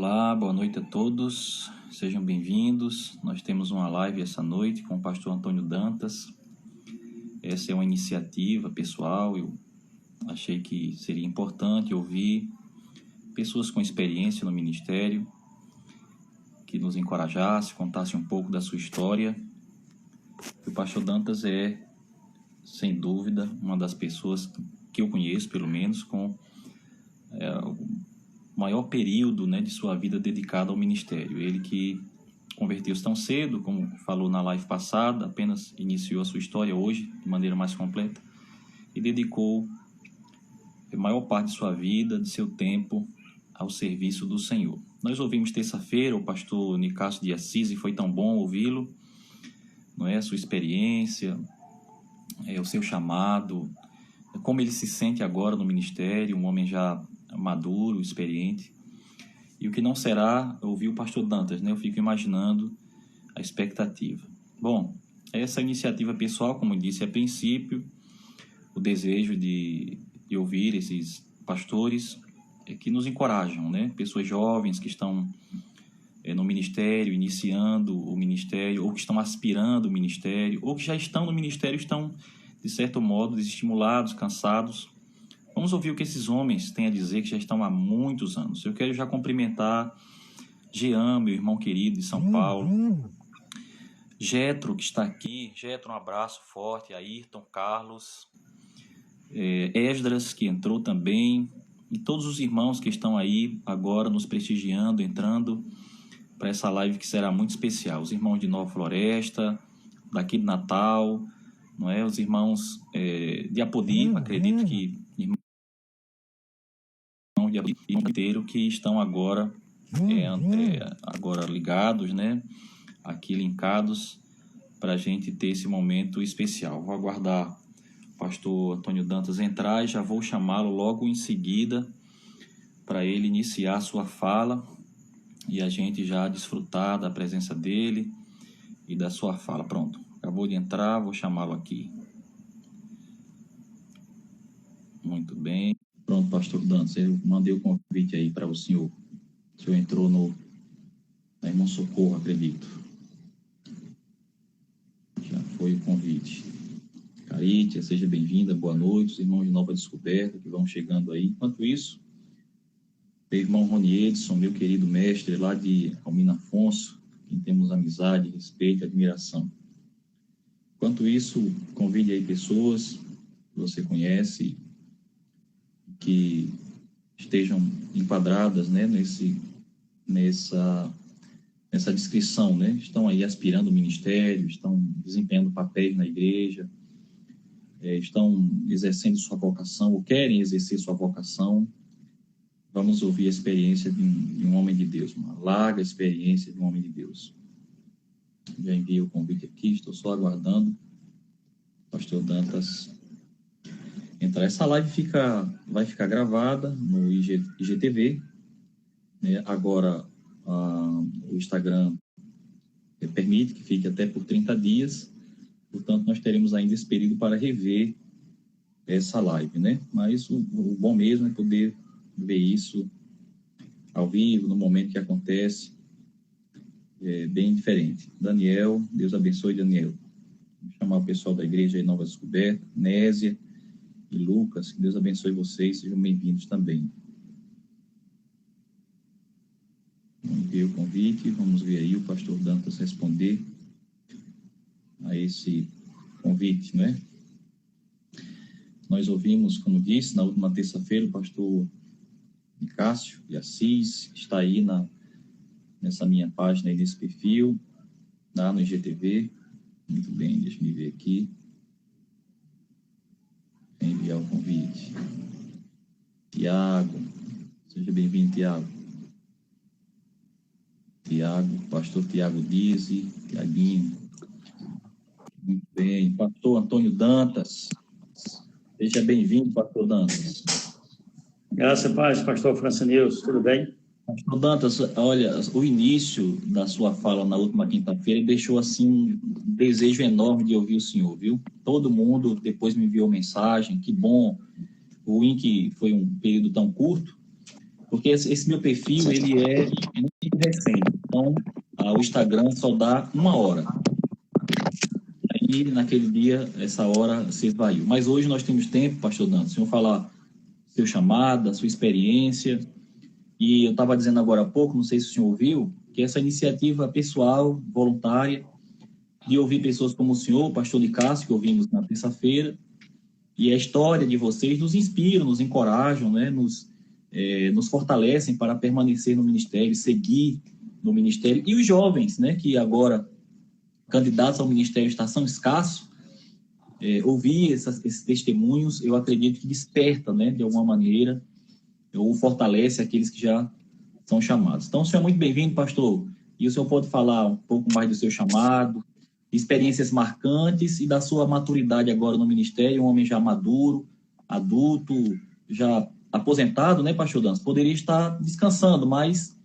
Olá, boa noite a todos, sejam bem-vindos. Nós temos uma live essa noite com o pastor Antônio Dantas. Essa é uma iniciativa pessoal, eu achei que seria importante ouvir pessoas com experiência no ministério, que nos encorajasse, contasse um pouco da sua história. O pastor Dantas é, sem dúvida, uma das pessoas que eu conheço, pelo menos, com o maior período, de sua vida dedicado ao ministério. Ele que converteu-se tão cedo, como falou na live passada, apenas iniciou a sua história hoje de maneira mais completa e dedicou a maior parte de sua vida, de seu tempo, ao serviço do Senhor. Nós ouvimos terça-feira o pastor Nicásio de Assis e foi tão bom ouvi-lo, não é? A sua experiência, o seu chamado, como ele se sente agora no ministério, um homem já maduro, experiente. E o que não será ouvir o pastor Dantas, Eu fico imaginando a expectativa. Bom, essa iniciativa pessoal, como eu disse a princípio, o desejo de ouvir esses pastores que nos encorajam, Pessoas jovens que estão no ministério, iniciando o ministério, ou que estão aspirando o ministério, ou que já estão no ministério, estão, de certo modo, desestimulados, cansados. Vamos ouvir o que esses homens têm a dizer, que já estão há muitos anos. Eu quero já cumprimentar Jean, meu irmão querido de São Paulo. Jetro, que está aqui. Jetro, um abraço forte. Ayrton, Carlos. Esdras, que entrou também. E todos os irmãos que estão aí agora nos prestigiando, entrando para essa live que será muito especial. Os irmãos de Nova Floresta, daqui de Natal, não é? Os irmãos de Apodi, acredito que inteiro que estão agora ligados, aqui linkados, para a gente ter esse momento especial. Vou aguardar o pastor Antônio Dantas entrar e já vou chamá-lo logo em seguida para ele iniciar a sua fala e a gente já desfrutar da presença dele e da sua fala. Pronto, acabou de entrar, vou chamá-lo aqui. Muito bem. Pronto, pastor Dantas, eu mandei o convite aí para o senhor. O senhor entrou na Irmão Socorro, acredito. Já foi o convite. Carítia, seja bem-vinda, boa noite. Os irmãos de Nova Descoberta que vão chegando aí. Enquanto isso, o irmão Rony Edson, meu querido mestre lá de Almina Afonso, quem temos amizade, respeito e admiração. Enquanto isso, convide aí pessoas que você conhece, que estejam enquadradas, nessa descrição, Estão aí aspirando ao ministério, estão desempenhando papéis na igreja, estão exercendo sua vocação, ou querem exercer sua vocação. Vamos ouvir a experiência de um homem de Deus, uma larga experiência de um homem de Deus. Já enviei o convite aqui, estou só aguardando o pastor Dantas entrar. Essa live vai ficar gravada no IGTV, Agora o Instagram permite que fique até por 30 dias, portanto nós teremos ainda esse período para rever essa live, Mas o bom mesmo é poder ver isso ao vivo, no momento que acontece, bem diferente. Daniel, Deus abençoe, Daniel. Vou chamar o pessoal da igreja aí, Nova Descoberta, Nésia e Lucas, que Deus abençoe vocês, sejam bem-vindos também. Vamos ver o convite, vamos ver aí o pastor Dantas responder a esse convite, Nós ouvimos, como disse, na última terça-feira, o pastor Nicásio de Assis, está aí nessa minha página, aí nesse perfil, lá no IGTV. Muito bem, deixa eu ver aqui. Enviar o convite. Tiago, seja bem-vindo, Tiago. Pastor Tiago Dizzi, Tiaguinho. Muito bem, pastor Antônio Dantas. Seja bem-vindo, pastor Dantas. Graças a paz, pastor Francinilson, tudo bem? Pastor Dantas, olha, o início da sua fala na última quinta-feira deixou assim um desejo enorme de ouvir o senhor, viu? Todo mundo depois me enviou mensagem, que bom, ruim que foi um período tão curto, porque esse meu perfil, ele é muito recente. Então, o Instagram só dá 1 hora. Aí, naquele dia, essa hora se esvaiu. Mas hoje nós temos tempo, pastor Dante, o senhor falar seu chamado, a sua experiência. E eu estava dizendo agora há pouco, não sei se o senhor ouviu, que essa iniciativa pessoal, voluntária, de ouvir pessoas como o senhor, o pastor de Cássio, que ouvimos na terça-feira, e a história de vocês nos inspiram, nos encorajam, né? Nos fortalecem para permanecer no ministério, seguir no ministério. E os jovens, né, que agora, candidatos ao ministério, são escassos, ouvir esses testemunhos, eu acredito que desperta, né, de alguma maneira, ou fortalece aqueles que já são chamados. Então, o senhor é muito bem-vindo, pastor, e o senhor pode falar um pouco mais do seu chamado, experiências marcantes e da sua maturidade agora no ministério, um homem já maduro, adulto, já aposentado, né, pastor Dantas? Poderia estar descansando, mas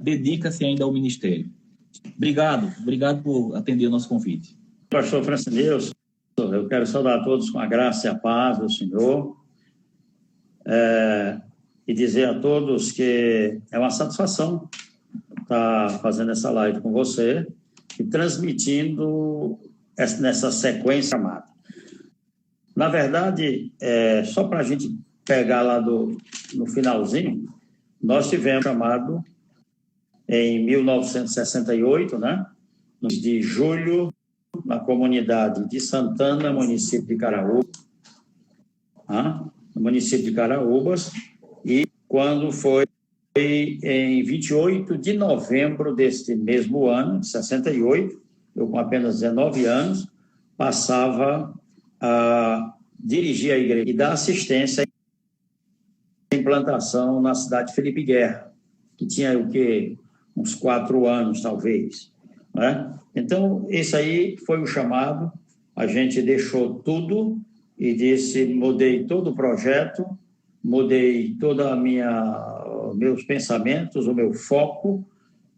dedica-se ainda ao ministério. Obrigado por atender o nosso convite. Pastor França Neus, eu quero saudar a todos com a graça e a paz do Senhor, e dizer a todos que é uma satisfação estar fazendo essa live com você e transmitindo nessa sequência chamada. Na verdade, só para a gente pegar lá no finalzinho, nós tivemos chamado em 1968, né, no mês de julho, na comunidade de Santana, município de Caraúbas, no município de Caraúbas, e quando foi em 28 de novembro deste mesmo ano, de 68, eu com apenas 19 anos, passava a dirigir a igreja e dar assistência à implantação na cidade de Felipe Guerra, que tinha o quê? Uns 4 anos, talvez. Né? Então, esse aí foi o chamado, a gente deixou tudo e disse, mudei todo o projeto, mudei toda meus pensamentos, o meu foco,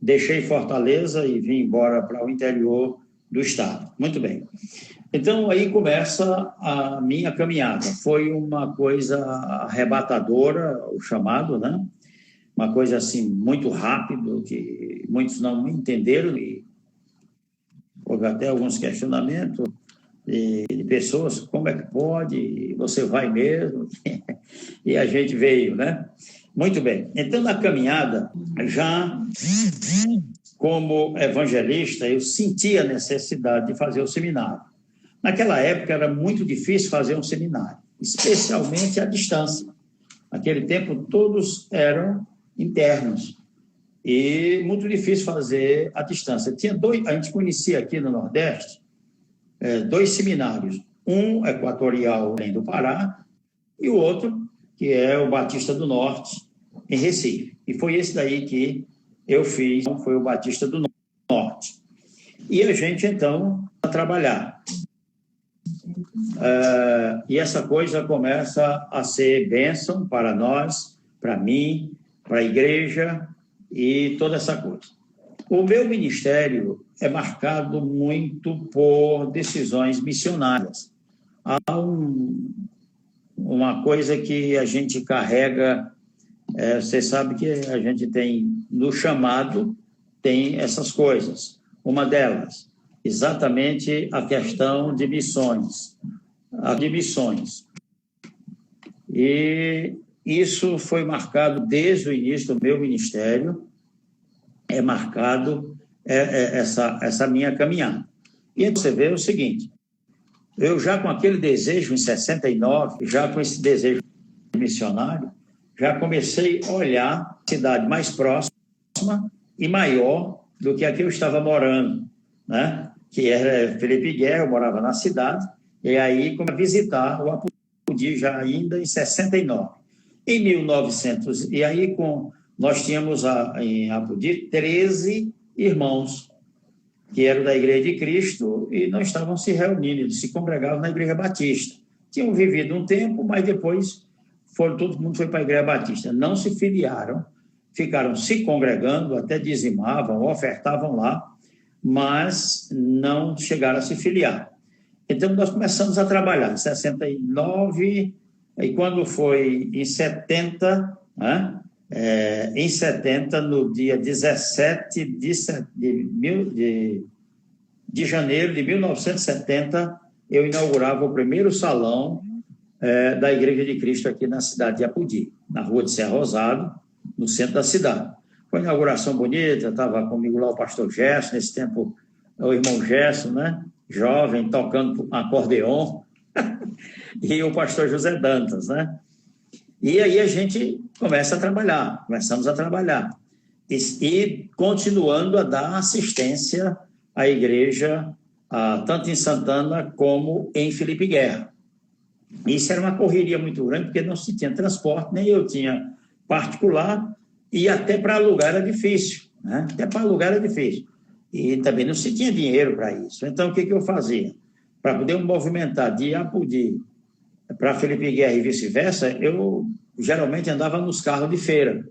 deixei Fortaleza e vim embora para o interior do estado. Muito bem. Então, aí começa a minha caminhada. Foi uma coisa arrebatadora, o chamado, né? Uma coisa assim, muito rápido, que muitos não entenderam, e houve até alguns questionamentos de pessoas, como é que pode, você vai mesmo? E a gente veio, né? Muito bem. Então, na caminhada, já como evangelista, eu sentia a necessidade de fazer o seminário. Naquela época, era muito difícil fazer um seminário, especialmente à distância. Naquele tempo, todos eram internos e muito difícil fazer à distância. A gente conhecia aqui no Nordeste 2 seminários, um equatorial do Pará e o outro que é o Batista do Norte, em Recife. E foi esse daí que eu fiz, foi o Batista do Norte. E a gente, então, a trabalhar. E essa coisa começa a ser bênção para nós, para mim, para a igreja e toda essa coisa. O meu ministério é marcado muito por decisões missionárias. Há uma coisa que a gente carrega, você sabe que a gente tem, no chamado, tem essas coisas. Uma delas, exatamente a questão de missões. E isso foi marcado desde o início do meu ministério, essa minha caminhada. E você vê o seguinte, eu já com aquele desejo em 69, já com esse desejo missionário, já comecei a olhar a cidade mais próxima e maior do que a que eu estava morando, né? Que era Felipe Guerra, eu morava na cidade, e aí comecei a visitar o Apodi já ainda em 69. Em 1900, e aí nós tínhamos em Apodi 13 irmãos, que eram da Igreja de Cristo e não estavam se reunindo, eles se congregavam na Igreja Batista. Tinham vivido um tempo, mas depois todo mundo foi para a Igreja Batista. Não se filiaram, ficaram se congregando, até dizimavam, ofertavam lá, mas não chegaram a se filiar. Então, nós começamos a trabalhar em 69, e quando foi em 70, né, em 70, no dia 17 de janeiro de 1970, eu inaugurava o primeiro salão da Igreja de Cristo aqui na cidade de Apodi, na rua de Serra Rosado, no centro da cidade. Foi uma inauguração bonita, estava comigo lá o pastor Gerson, nesse tempo o irmão Gerson, né? Jovem, tocando acordeon, e o pastor José Dantas, né? E aí a gente começamos a trabalhar, e continuando a dar assistência à igreja, tanto em Santana como em Felipe Guerra. Isso era uma correria muito grande, porque não se tinha transporte, nem eu tinha particular, e até para alugar era difícil, né? Até para alugar era difícil. E também não se tinha dinheiro para isso. Então, o que eu fazia? Para poder movimentar de Apodi para Felipe Guerra e vice-versa, eu geralmente andava nos carros de feira.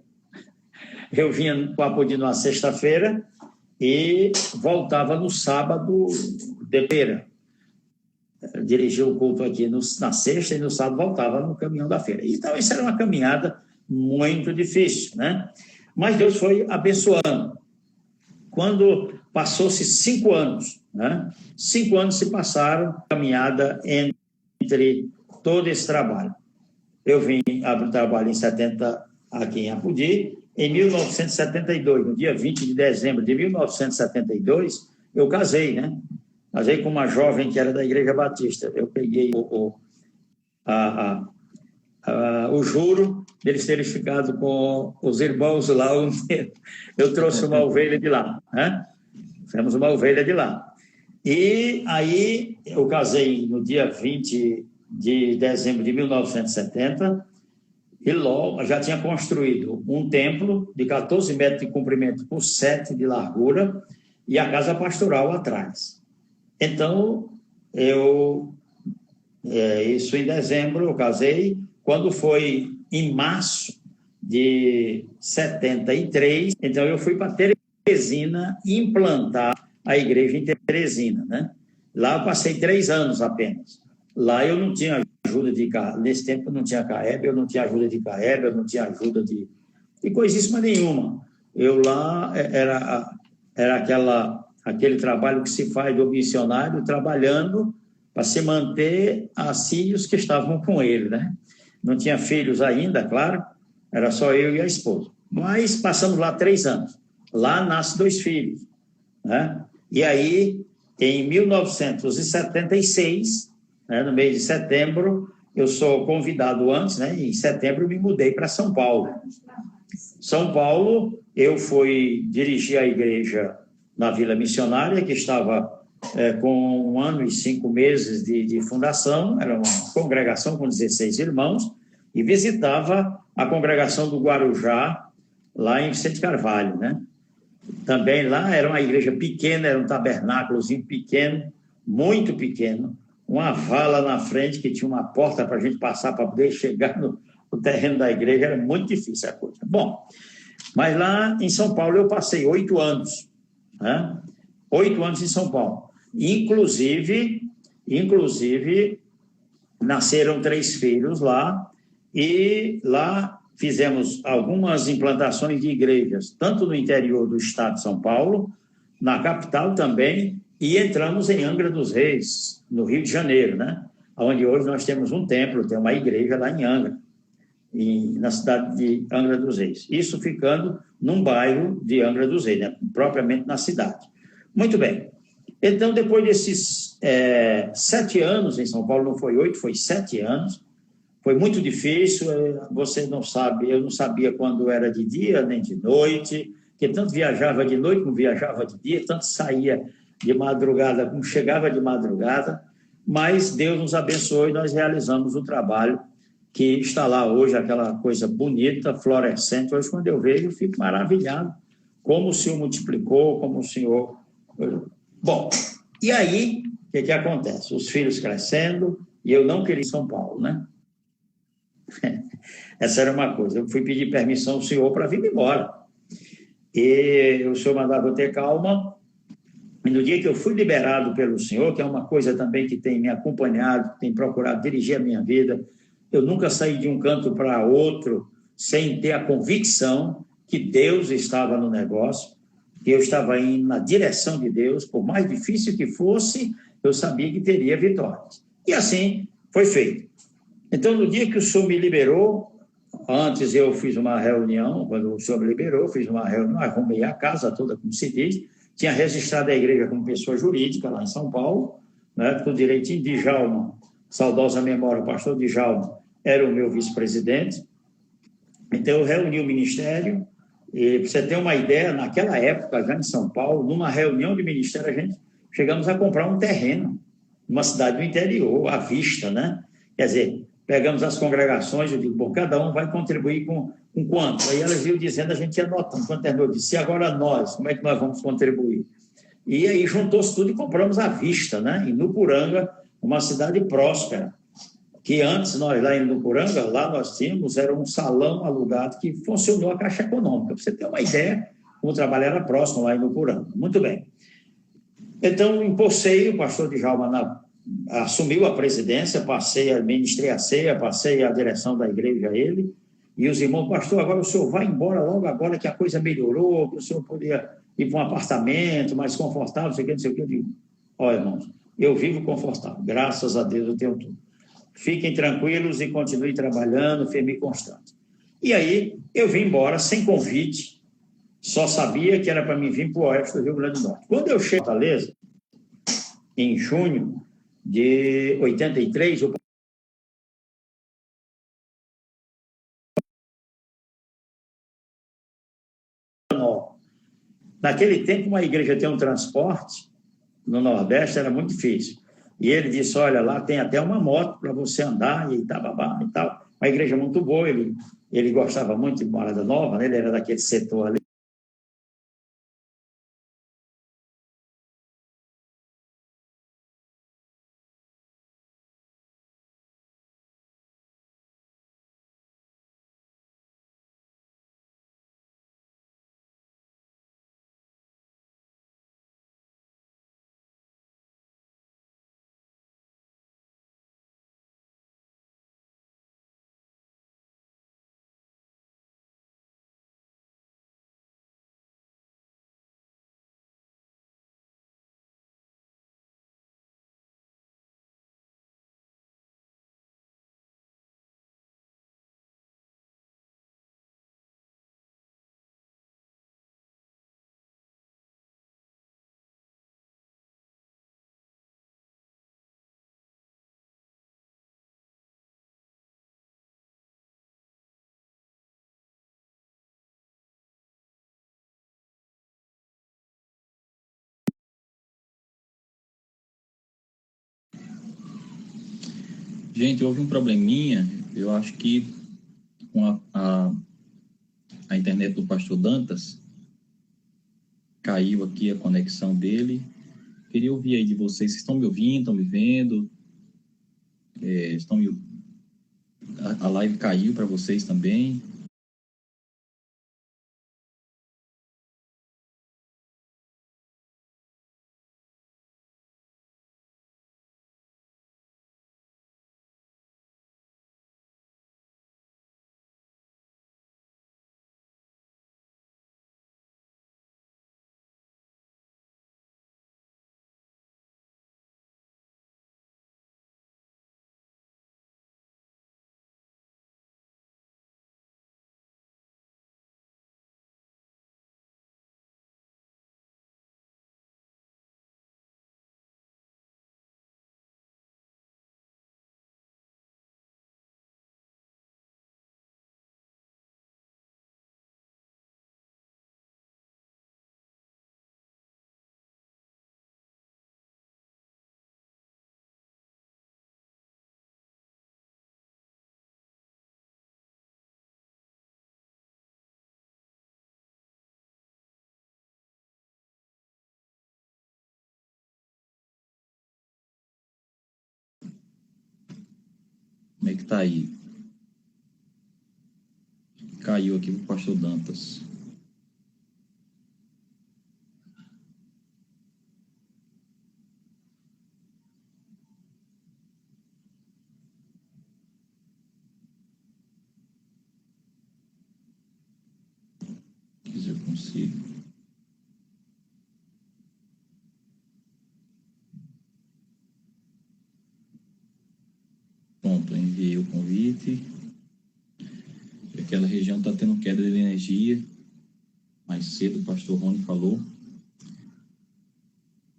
Eu vinha para Apodi numa sexta-feira e voltava no sábado de feira. Dirigia o culto aqui na sexta e no sábado voltava no caminhão da feira. Então, isso era uma caminhada muito difícil, né? Mas Deus foi abençoando. Quando passou-se 5 anos, né? 5 anos se passaram, caminhada entre todo esse trabalho. Eu vim abrir o trabalho em 70 aqui em Apodi. Em 1972, no dia 20 de dezembro de 1972, eu casei, né? Casei com uma jovem que era da Igreja Batista. Eu peguei o juro deles terem ficado com os irmãos lá. Eu trouxe uma ovelha de lá, né? Fizemos uma ovelha de lá. E aí eu casei no dia 20 de dezembro de 1970 e logo já tinha construído um templo de 14 metros de comprimento por 7 de largura e a casa pastoral atrás. Então, isso em dezembro eu casei. Quando foi em março de 73, então eu fui para Teresina implantar a igreja em Teresina, né? Lá eu passei 3 anos apenas. Lá eu não tinha ajuda de CAEB, nesse tempo não tinha CAEB, eu não tinha ajuda de CAEB, eu não tinha ajuda de coisíssima nenhuma. Eu lá era aquele trabalho que se faz do missionário trabalhando para se manter a si os que estavam com ele, né? Não tinha filhos ainda, claro, era só eu e a esposa. Mas passamos lá 3 anos. Lá nascem 2 filhos, né? E aí, em 1976, né, no mês de setembro, eu sou convidado antes, né? Em setembro eu me mudei para São Paulo. São Paulo, eu fui dirigir a igreja na Vila Missionária, que estava com 1 ano e 5 meses de fundação, era uma congregação com 16 irmãos, e visitava a congregação do Guarujá, lá em Vicente Carvalho, né? Também lá era uma igreja pequena, era um tabernáculozinho pequeno, muito pequeno, uma vala na frente que tinha uma porta para a gente passar para poder chegar no terreno da igreja, era muito difícil a coisa. Bom, mas lá em São Paulo eu passei 8 anos, né? 8 anos em São Paulo. Inclusive, nasceram 3 filhos lá, e lá fizemos algumas implantações de igrejas, tanto no interior do estado de São Paulo, na capital também, e entramos em Angra dos Reis, no Rio de Janeiro, né? Onde hoje nós temos um templo, tem uma igreja lá em Angra, na cidade de Angra dos Reis. Isso ficando num bairro de Angra dos Reis, né? Propriamente na cidade. Muito bem. Então, depois desses 7 anos em São Paulo, não foi 8, foi 7 anos, foi muito difícil, você não sabe, eu não sabia quando era de dia nem de noite, porque tanto viajava de noite como viajava de dia, tanto saía de madrugada como chegava de madrugada, mas Deus nos abençoou e nós realizamos o trabalho que está lá hoje, aquela coisa bonita, florescente. Hoje, quando eu vejo, eu fico maravilhado como o Senhor multiplicou, como o Senhor... Bom, e aí, o que acontece? Os filhos crescendo, e eu não queria ir em São Paulo, né? Essa era uma coisa. Eu fui pedir permissão ao senhor para vir embora. E o senhor mandava eu ter calma. E no dia que eu fui liberado pelo senhor, que é uma coisa também que tem me acompanhado, tem procurado dirigir a minha vida, eu nunca saí de um canto para outro sem ter a convicção que Deus estava no negócio, que eu estava indo na direção de Deus, por mais difícil que fosse, eu sabia que teria vitórias. E assim foi feito. Então, no dia que o senhor me liberou, antes eu fiz uma reunião, quando o senhor me liberou, fiz uma reunião, arrumei a casa toda, como se diz, tinha registrado a igreja como pessoa jurídica lá em São Paulo, né, tudo direitinho. Djalma, saudosa memória, o pastor Djalma era o meu vice-presidente. Então, eu reuni o ministério, e para você ter uma ideia, naquela época, já em São Paulo, numa reunião de ministério, a gente chegamos a comprar um terreno, numa cidade do interior, à vista, né? Quer dizer, pegamos as congregações, eu digo, bom, cada um vai contribuir com quanto? Aí elas iam dizendo, a gente ia anotando, quanto terminou, eu disse, e agora nós, como é que nós vamos contribuir? E aí juntou-se tudo e compramos à vista, né? Em Nupuranga, uma cidade próspera, que antes, nós lá em Nupuranga, lá nós tínhamos, era um salão alugado que funcionou a Caixa Econômica. Para você ter uma ideia, o trabalho era próximo lá em Nupuranga. Muito bem. Então, em Poceio, o pastor Djalma assumiu a presidência, ministrei a ceia, passei a direção da igreja a ele, e os irmãos, pastor, agora o senhor vai embora logo agora que a coisa melhorou, que o senhor podia ir para um apartamento mais confortável, não sei o que, não sei o que. Eu digo, ó, irmãos, eu vivo confortável, graças a Deus eu tenho tudo. Fiquem tranquilos e continuem trabalhando, firme e constante. E aí, eu vim embora sem convite, só sabia que era para mim vir para o oeste do Rio Grande do Norte. Quando eu chego em Fortaleza, em junho de 83, naquele tempo, uma igreja ter um transporte no Nordeste era muito difícil. E ele disse, olha, lá tem até uma moto para você andar e tal, e tal. Uma igreja muito boa, ele gostava muito de Morada Nova, né? Ele era daquele setor ali. Gente, houve um probleminha, eu acho que com a internet do pastor Dantas, caiu aqui a conexão dele. Queria ouvir aí de vocês, vocês estão me ouvindo, estão me vendo? A live caiu para vocês também? Como é que tá aí? Caiu aqui pro pastor Dantas. Sim. Pronto, enviei o convite. Aquela região está tendo queda de energia. Mais cedo o pastor Rony falou.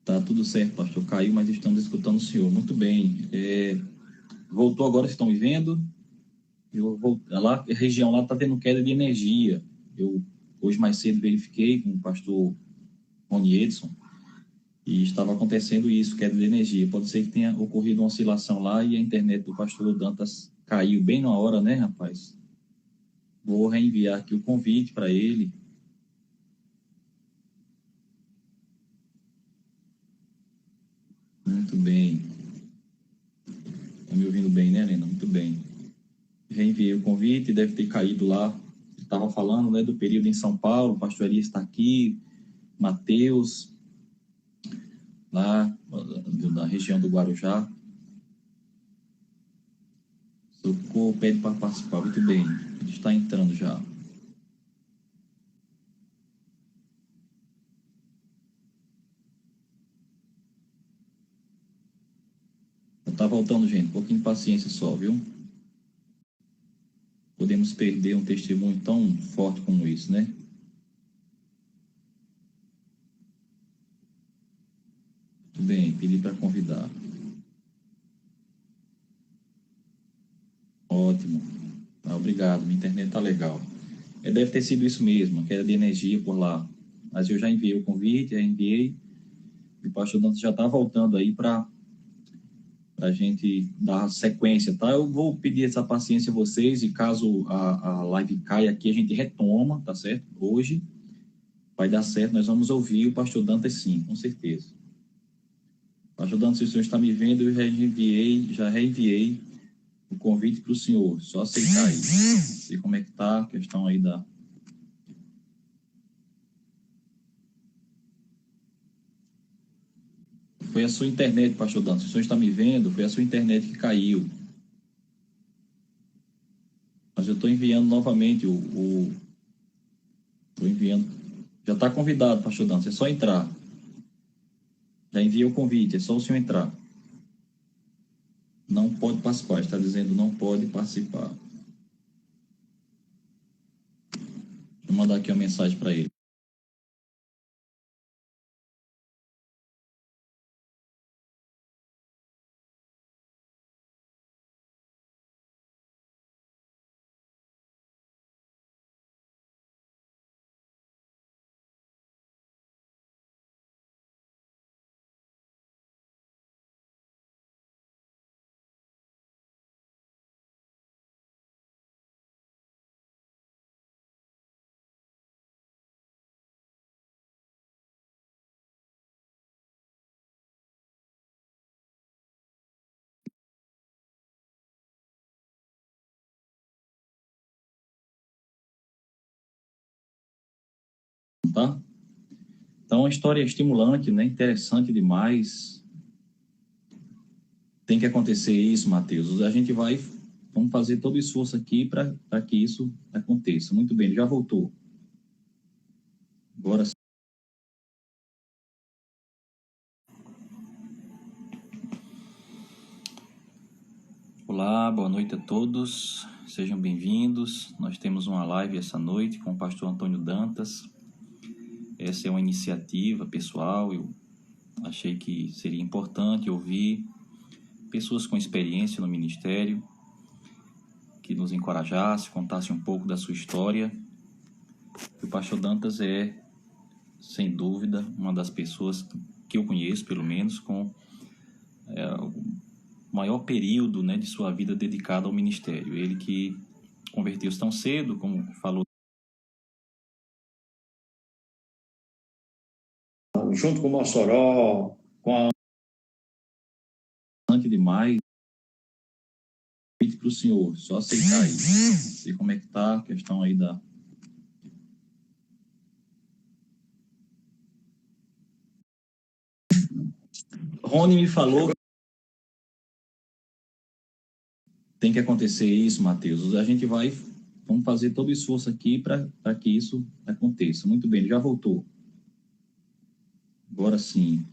Tá tudo certo, pastor. Caiu, mas estamos escutando o senhor. Muito bem. Voltou agora, vocês estão me vendo? A região lá está tendo queda de energia. Eu hoje mais cedo verifiquei com o pastor Rony Edson e estava acontecendo isso, queda de energia. Pode ser que tenha ocorrido uma oscilação lá e a internet do pastor Dantas caiu bem na hora, né, rapaz? Vou reenviar aqui o convite para ele. Muito bem. Está me ouvindo bem, né, Helena? Muito bem. Reenviei o convite, deve ter caído lá. Estava falando, né, do período em São Paulo, o pastor Elias está aqui, Mateus, lá da região do Guarujá. Socorro pede para participar. Muito bem, ele está entrando já. Está voltando, gente. Um pouquinho de paciência só, viu? Podemos perder um testemunho tão forte como isso, né? Muito bem, pedi para convidar. Ótimo. Obrigado, minha internet está legal. Deve ter sido isso mesmo, queda de energia por lá. Mas eu já enviei o convite, já enviei. E o pastor Dantas já está voltando aí para a gente dar sequência, tá? Eu vou pedir essa paciência a vocês e caso a live caia aqui, a gente retoma, tá certo? Hoje vai dar certo, nós vamos ouvir o pastor Dantas sim, com certeza. Pastor Dantas, se o senhor está me vendo, eu já reenviei o convite para o senhor, só aceitar aí. Não sei como é que tá a questão aí da... Foi a sua internet, pastor Dantas, se o senhor está me vendo, foi a sua internet que caiu. Mas eu estou enviando novamente Estou enviando. Já está convidado, pastor Dantas, é só entrar. Já enviei o convite, é só o senhor entrar. Não pode participar, está dizendo não pode participar. Vou mandar aqui uma mensagem para ele. Tá? Então, a história é estimulante, né? Interessante demais. Tem que acontecer isso, Matheus. Vamos fazer todo o esforço aqui para que isso aconteça. Muito bem, ele já voltou. Agora sim. Olá, boa noite a todos. Sejam bem-vindos. Nós temos uma live essa noite com o pastor Antônio Dantas. Essa é uma iniciativa pessoal. Eu achei que seria importante ouvir pessoas com experiência no ministério, que nos encorajasse, contasse um pouco da sua história. O pastor Dantas é, sem dúvida, uma das pessoas que eu conheço, pelo menos, com o maior período, né, de sua vida dedicado ao ministério. Ele que converteu-se tão cedo, como falou. Junto com o Mossoró, com a... demais. Para o senhor, só aceitar aí. Não sei como é que tá a questão aí da... Rony me falou. Tem que acontecer isso, Matheus. A gente vai Vamos fazer todo o esforço aqui para que isso aconteça. Muito bem, ele já voltou. Agora sim.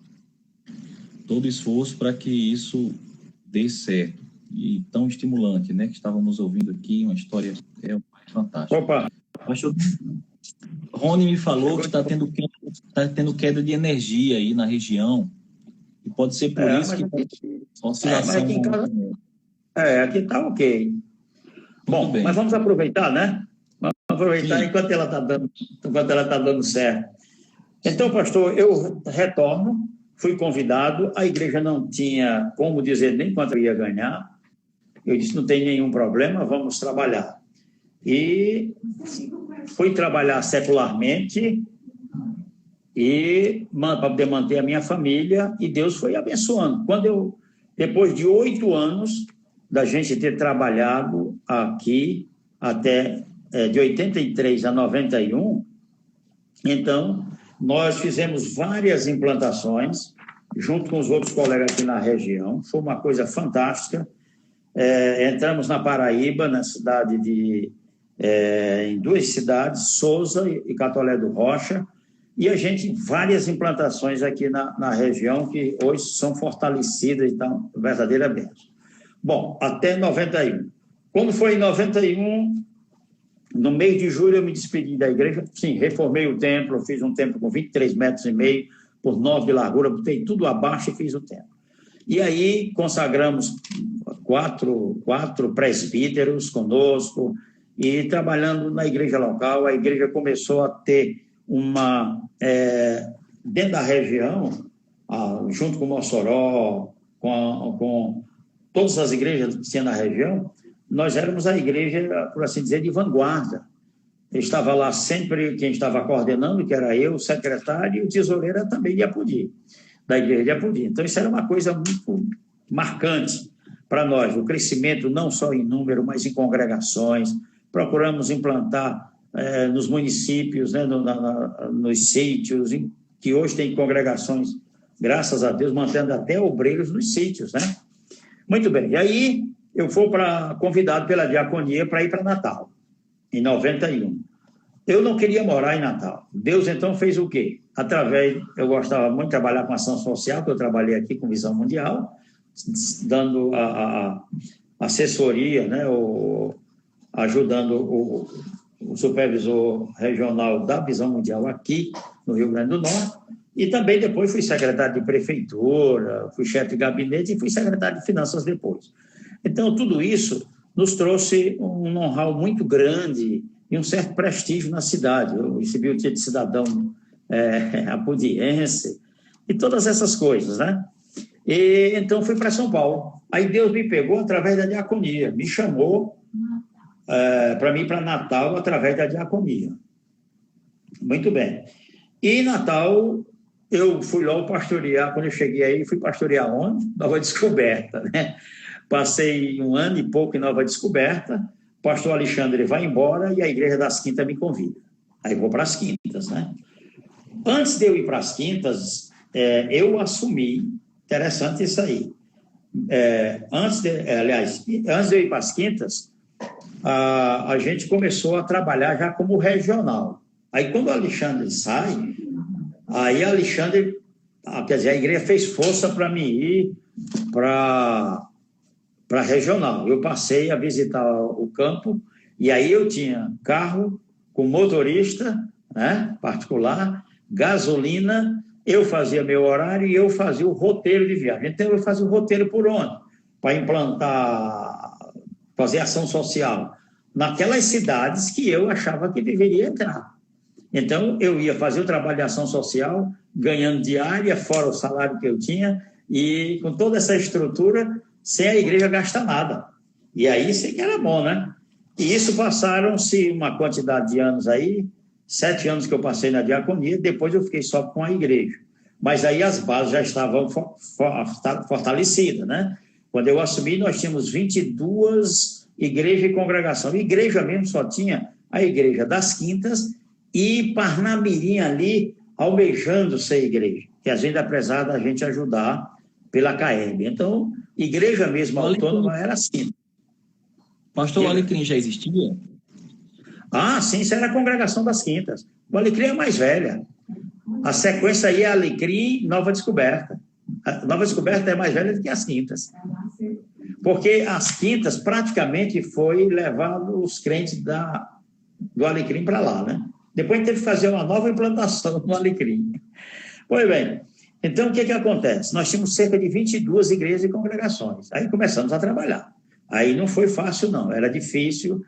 Todo o esforço para que isso dê certo. E tão estimulante, né? Que estávamos ouvindo aqui, uma história fantástica. Opa! Pastor Rony me falou que está tendo queda de energia aí na região. E pode ser por isso que oscilação... aqui em casa, aqui está ok. Bom, bem. Mas vamos aproveitar, né? Vamos aproveitar enquanto ela está dando certo. Então, pastor, eu retorno, fui convidado, a igreja não tinha como dizer nem quanto eu ia ganhar. Eu disse, não tem nenhum problema, vamos trabalhar. E fui trabalhar secularmente e para poder manter a minha família, e Deus foi abençoando. Depois de 8 anos da gente ter trabalhado aqui, até de 83 a 91, então, nós fizemos várias implantações, junto com os outros colegas aqui na região, foi uma coisa fantástica. Entramos na Paraíba, na cidade em 2 cidades, Sousa e Catolé do Rocha, e a gente, várias implantações aqui na região, que hoje são fortalecidas, então, verdadeira bênção. Bom, até 91. Quando foi em 91, no mês de julho, eu me despedi da igreja, sim, reformei o templo, fiz um templo com 23 metros e meio, por 9 de largura, botei tudo abaixo e fiz o templo. E aí, consagramos quatro presbíteros conosco, e trabalhando na igreja local, a igreja começou a ter dentro da região, junto com Mossoró, com todas as igrejas que tinha na região, nós éramos a igreja, por assim dizer, de vanguarda. Estava lá sempre quem estava coordenando, que era eu, o secretário, e o tesoureiro também de Apodi, da igreja de Apodi. Então, isso era uma coisa muito marcante para nós, o crescimento não só em número, mas em congregações. Procuramos implantar nos municípios, né, nos sítios, que hoje tem congregações, graças a Deus, mantendo até obreiros nos sítios, né? Muito bem. E aí, eu fui convidado pela diaconia para ir para Natal, em 91. Eu não queria morar em Natal. Deus, então, fez o quê? Eu gostava muito de trabalhar com ação social, que eu trabalhei aqui com Visão Mundial, dando a assessoria, né, ajudando o supervisor regional da Visão Mundial aqui, no Rio Grande do Norte, e também depois fui secretário de prefeitura, fui chefe de gabinete e fui secretário de finanças depois. Então, tudo isso nos trouxe um know-how muito grande e um certo prestígio na cidade. Eu recebi o título de cidadão apodiense e todas essas coisas, né? E então fui para São Paulo. Aí Deus me pegou através da diaconia, me chamou para mim para Natal através da diaconia. Muito bem. E em Natal eu fui logo pastorear. Quando eu cheguei aí, fui pastorear onde? Nova Descoberta, né? Passei 1 ano e pouco em Nova Descoberta, o pastor Alexandre vai embora e a Igreja das Quintas me convida. Aí vou para as Quintas, né? Antes de eu ir para as Quintas, eu assumi, interessante isso aí, antes de eu ir para as Quintas, a gente começou a trabalhar já como regional. Aí quando o Alexandre sai, aí Alexandre, quer dizer, a igreja fez força para mim ir para regional. Eu passei a visitar o campo, e aí eu tinha carro com motorista, né, particular, gasolina, eu fazia meu horário e eu fazia o roteiro de viagem. Então, eu fazia o roteiro por onde? Para implantar, fazer ação social naquelas cidades que eu achava que deveria entrar. Então, eu ia fazer o trabalho de ação social, ganhando diária, fora o salário que eu tinha, e com toda essa estrutura, sem a igreja gastar nada. E aí, sim que era bom, né? E isso passaram-se uma quantidade de anos aí, 7 anos que eu passei na diaconia, depois eu fiquei só com a igreja. Mas aí as bases já estavam fortalecidas, né? Quando eu assumi, nós tínhamos 22 igrejas e congregação. Igreja mesmo só tinha a Igreja das Quintas e Parnamirim ali, almejando ser igreja, que às vezes é prezado a gente ajudar pela CAEB. Então, igreja mesmo autônoma era assim. Pastor, o Alecrim já existia? Ah, sim, isso era a congregação das Quintas. O Alecrim é mais velha. A sequência aí é Alecrim, Nova Descoberta. A Nova Descoberta é mais velha do que as Quintas. Porque as Quintas praticamente foi levado os crentes do Alecrim para lá, né? Depois teve que fazer uma nova implantação no Alecrim. Pois bem, então o que acontece? Nós tínhamos cerca de 22 igrejas e congregações. Aí começamos a trabalhar. Aí não foi fácil, não, era difícil.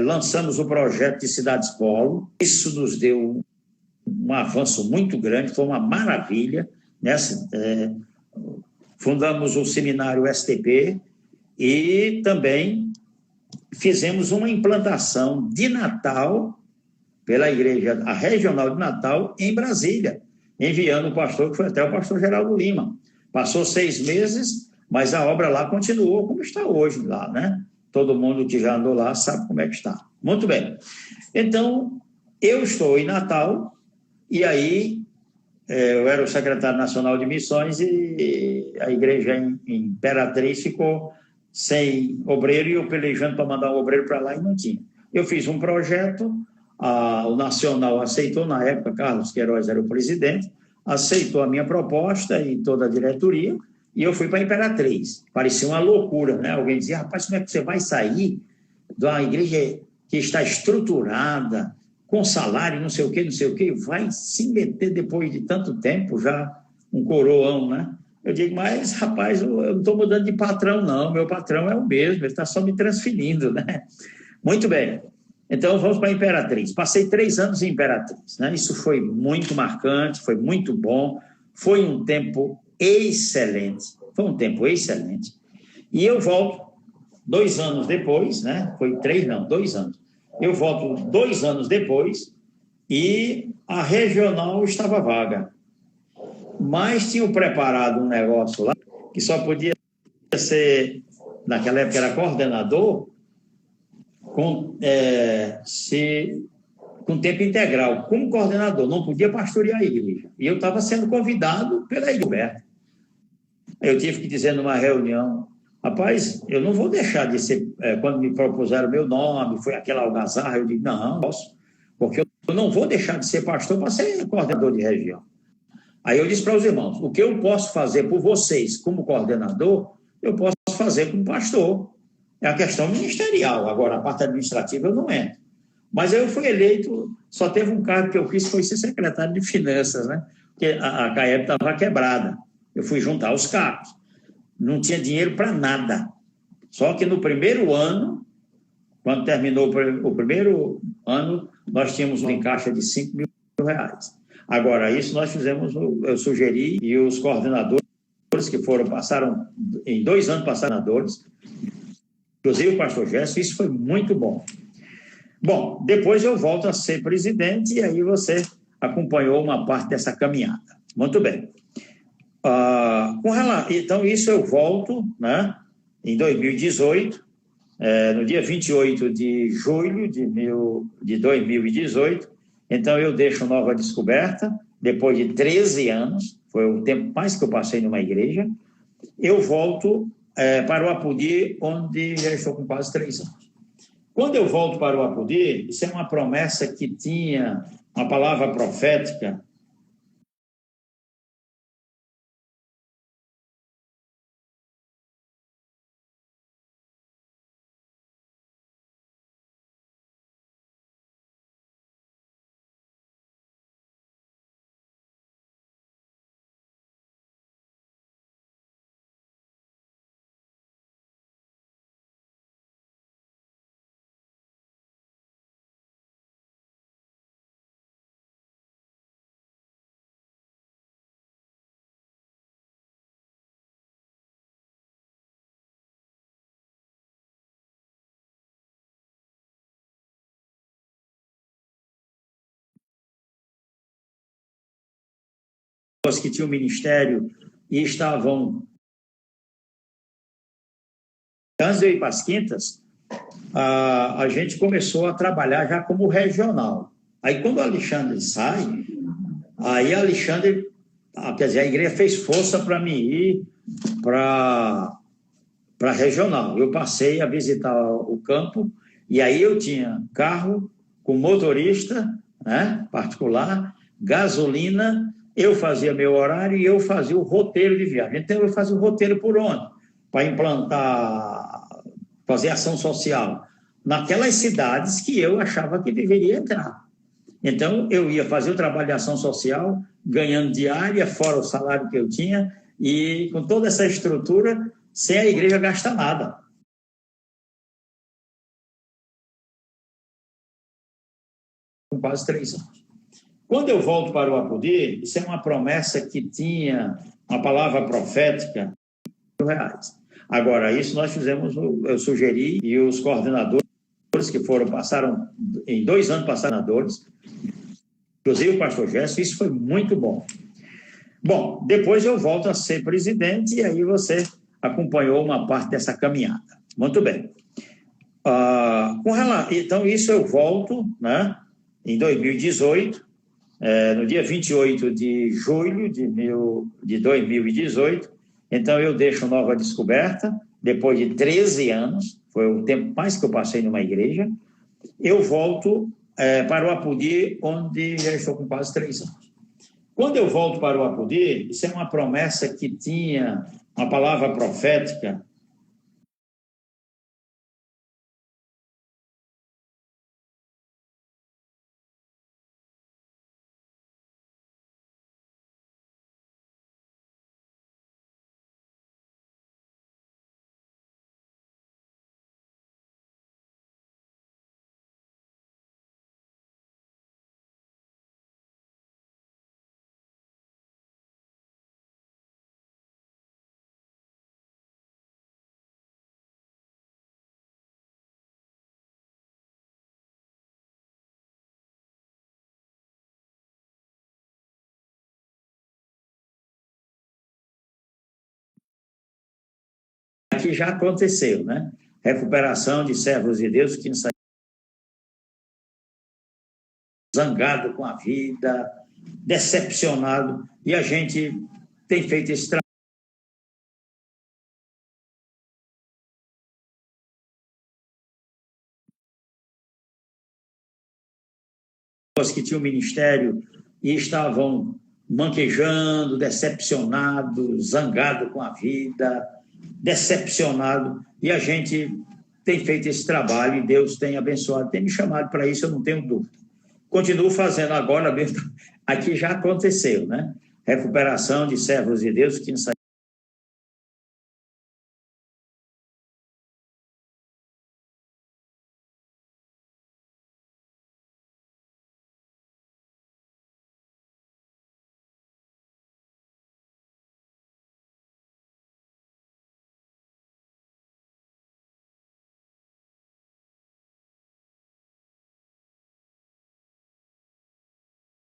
Lançamos o projeto de Cidades Polo. Isso nos deu um avanço muito grande, foi uma maravilha. Fundamos o seminário STP e também fizemos uma implantação de Natal pela igreja, a regional de Natal, em Brasília, enviando o pastor, que foi até o pastor Geraldo Lima. Passou 6 meses, mas a obra lá continuou como está hoje lá, né? Todo mundo que já andou lá sabe como é que está. Muito bem. Então, eu estou em Natal, e aí eu era o secretário nacional de missões e a igreja em Imperatriz ficou sem obreiro e eu pelejando para mandar um obreiro para lá e não tinha. Eu fiz um projeto, o Nacional aceitou, na época, Carlos Queiroz era o presidente, aceitou a minha proposta e toda a diretoria, e eu fui para a Imperatriz. Parecia uma loucura, né? Alguém dizia, rapaz, como é que você vai sair de uma igreja que está estruturada, com salário, não sei o quê, vai se meter depois de tanto tempo, já um coroão, né? Eu digo, mas, rapaz, eu não estou mudando de patrão, não, meu patrão é o mesmo, ele está só me transferindo, né? Muito bem. Então, vamos para a Imperatriz. Passei 3 anos em Imperatriz, né? Isso foi muito marcante, foi muito bom, foi um tempo excelente, E eu volto 2 anos depois, né? Foi 3, não, 2 anos. Eu volto 2 anos depois e a regional estava vaga. Mas tinham preparado um negócio lá que só podia ser, naquela época era coordenador, com tempo integral, como coordenador, não podia pastorear a igreja. E eu estava sendo convidado pela Gilberto. Eu tive que dizer numa reunião, rapaz, eu não vou deixar de ser, quando me propuseram o meu nome, foi aquela algazarra, eu digo, não posso, porque eu não vou deixar de ser pastor para ser coordenador de região. Aí eu disse para os irmãos, o que eu posso fazer por vocês como coordenador, eu posso fazer como pastor. É a questão ministerial, agora a parte administrativa eu não entro. Mas eu fui eleito, só teve um cargo que eu fiz, foi ser secretário de finanças, né? Porque a CAEB estava quebrada. Eu fui juntar os cargos. Não tinha dinheiro para nada. Só que no primeiro ano, quando terminou o primeiro ano, nós tínhamos um encaixe de R$5.000. Agora, isso nós fizemos, eu sugeri, e os coordenadores que passaram, em 2 anos passaram coordenadores, inclusive o pastor Gerson, isso foi muito bom. Bom, depois eu volto a ser presidente e aí você acompanhou uma parte dessa caminhada. Muito bem. Então, isso eu volto, né, em 2018, no dia 28 de julho de 2018. Então, eu deixo Nova Descoberta, depois de 13 anos, foi o tempo mais que eu passei numa igreja, eu volto para o Apodi, onde já estou com quase 3 anos. Quando eu volto para o Apodi, isso é uma promessa que tinha, uma palavra profética, que tinham ministério e estavam... Antes de eu ir para as Quintas, a gente começou a trabalhar já como regional. Aí, quando o Alexandre sai, aí Alexandre, quer dizer, a igreja fez força para mim ir para regional. Eu passei a visitar o campo E aí eu tinha carro com motorista, né, particular, gasolina, eu fazia meu horário e eu fazia o roteiro de viagem. Então, eu fazia o roteiro por onde? Para implantar, fazer ação social. Naquelas cidades que eu achava que deveria entrar. Então, eu ia fazer o trabalho de ação social, ganhando diária, fora o salário que eu tinha, e com toda essa estrutura, sem a igreja gastar nada. Com quase 3 anos. Quando eu volto para o Apodi, isso é uma promessa que tinha uma palavra profética, R$1.000. Agora, isso nós fizemos, eu sugeri, e os coordenadores que passaram, em 2 anos passaram, inclusive o pastor Gerson, isso foi muito bom. Bom, depois eu volto a ser presidente e aí você acompanhou uma parte dessa caminhada. Muito bem. Então, isso eu volto, né, em 2018, no dia 28 de julho de 2018, então eu deixo Nova Descoberta, depois de 13 anos, foi o tempo mais que eu passei numa igreja, eu volto para o Apodi, onde já estou com quase 3 anos. Quando eu volto para o Apodi, isso é uma promessa que tinha uma palavra profética. Que já aconteceu, né? Recuperação de servos de Deus que tinham saído zangado com a vida, decepcionado, e a gente tem feito esse trabalho. Que tinham ministério e estavam manquejando, decepcionados, zangados com a vida, decepcionado, e a gente tem feito esse trabalho e Deus tem abençoado, tem me chamado para isso, eu não tenho dúvida. Continuo fazendo agora mesmo, aqui já aconteceu, né? Recuperação de servos de Deus que saíram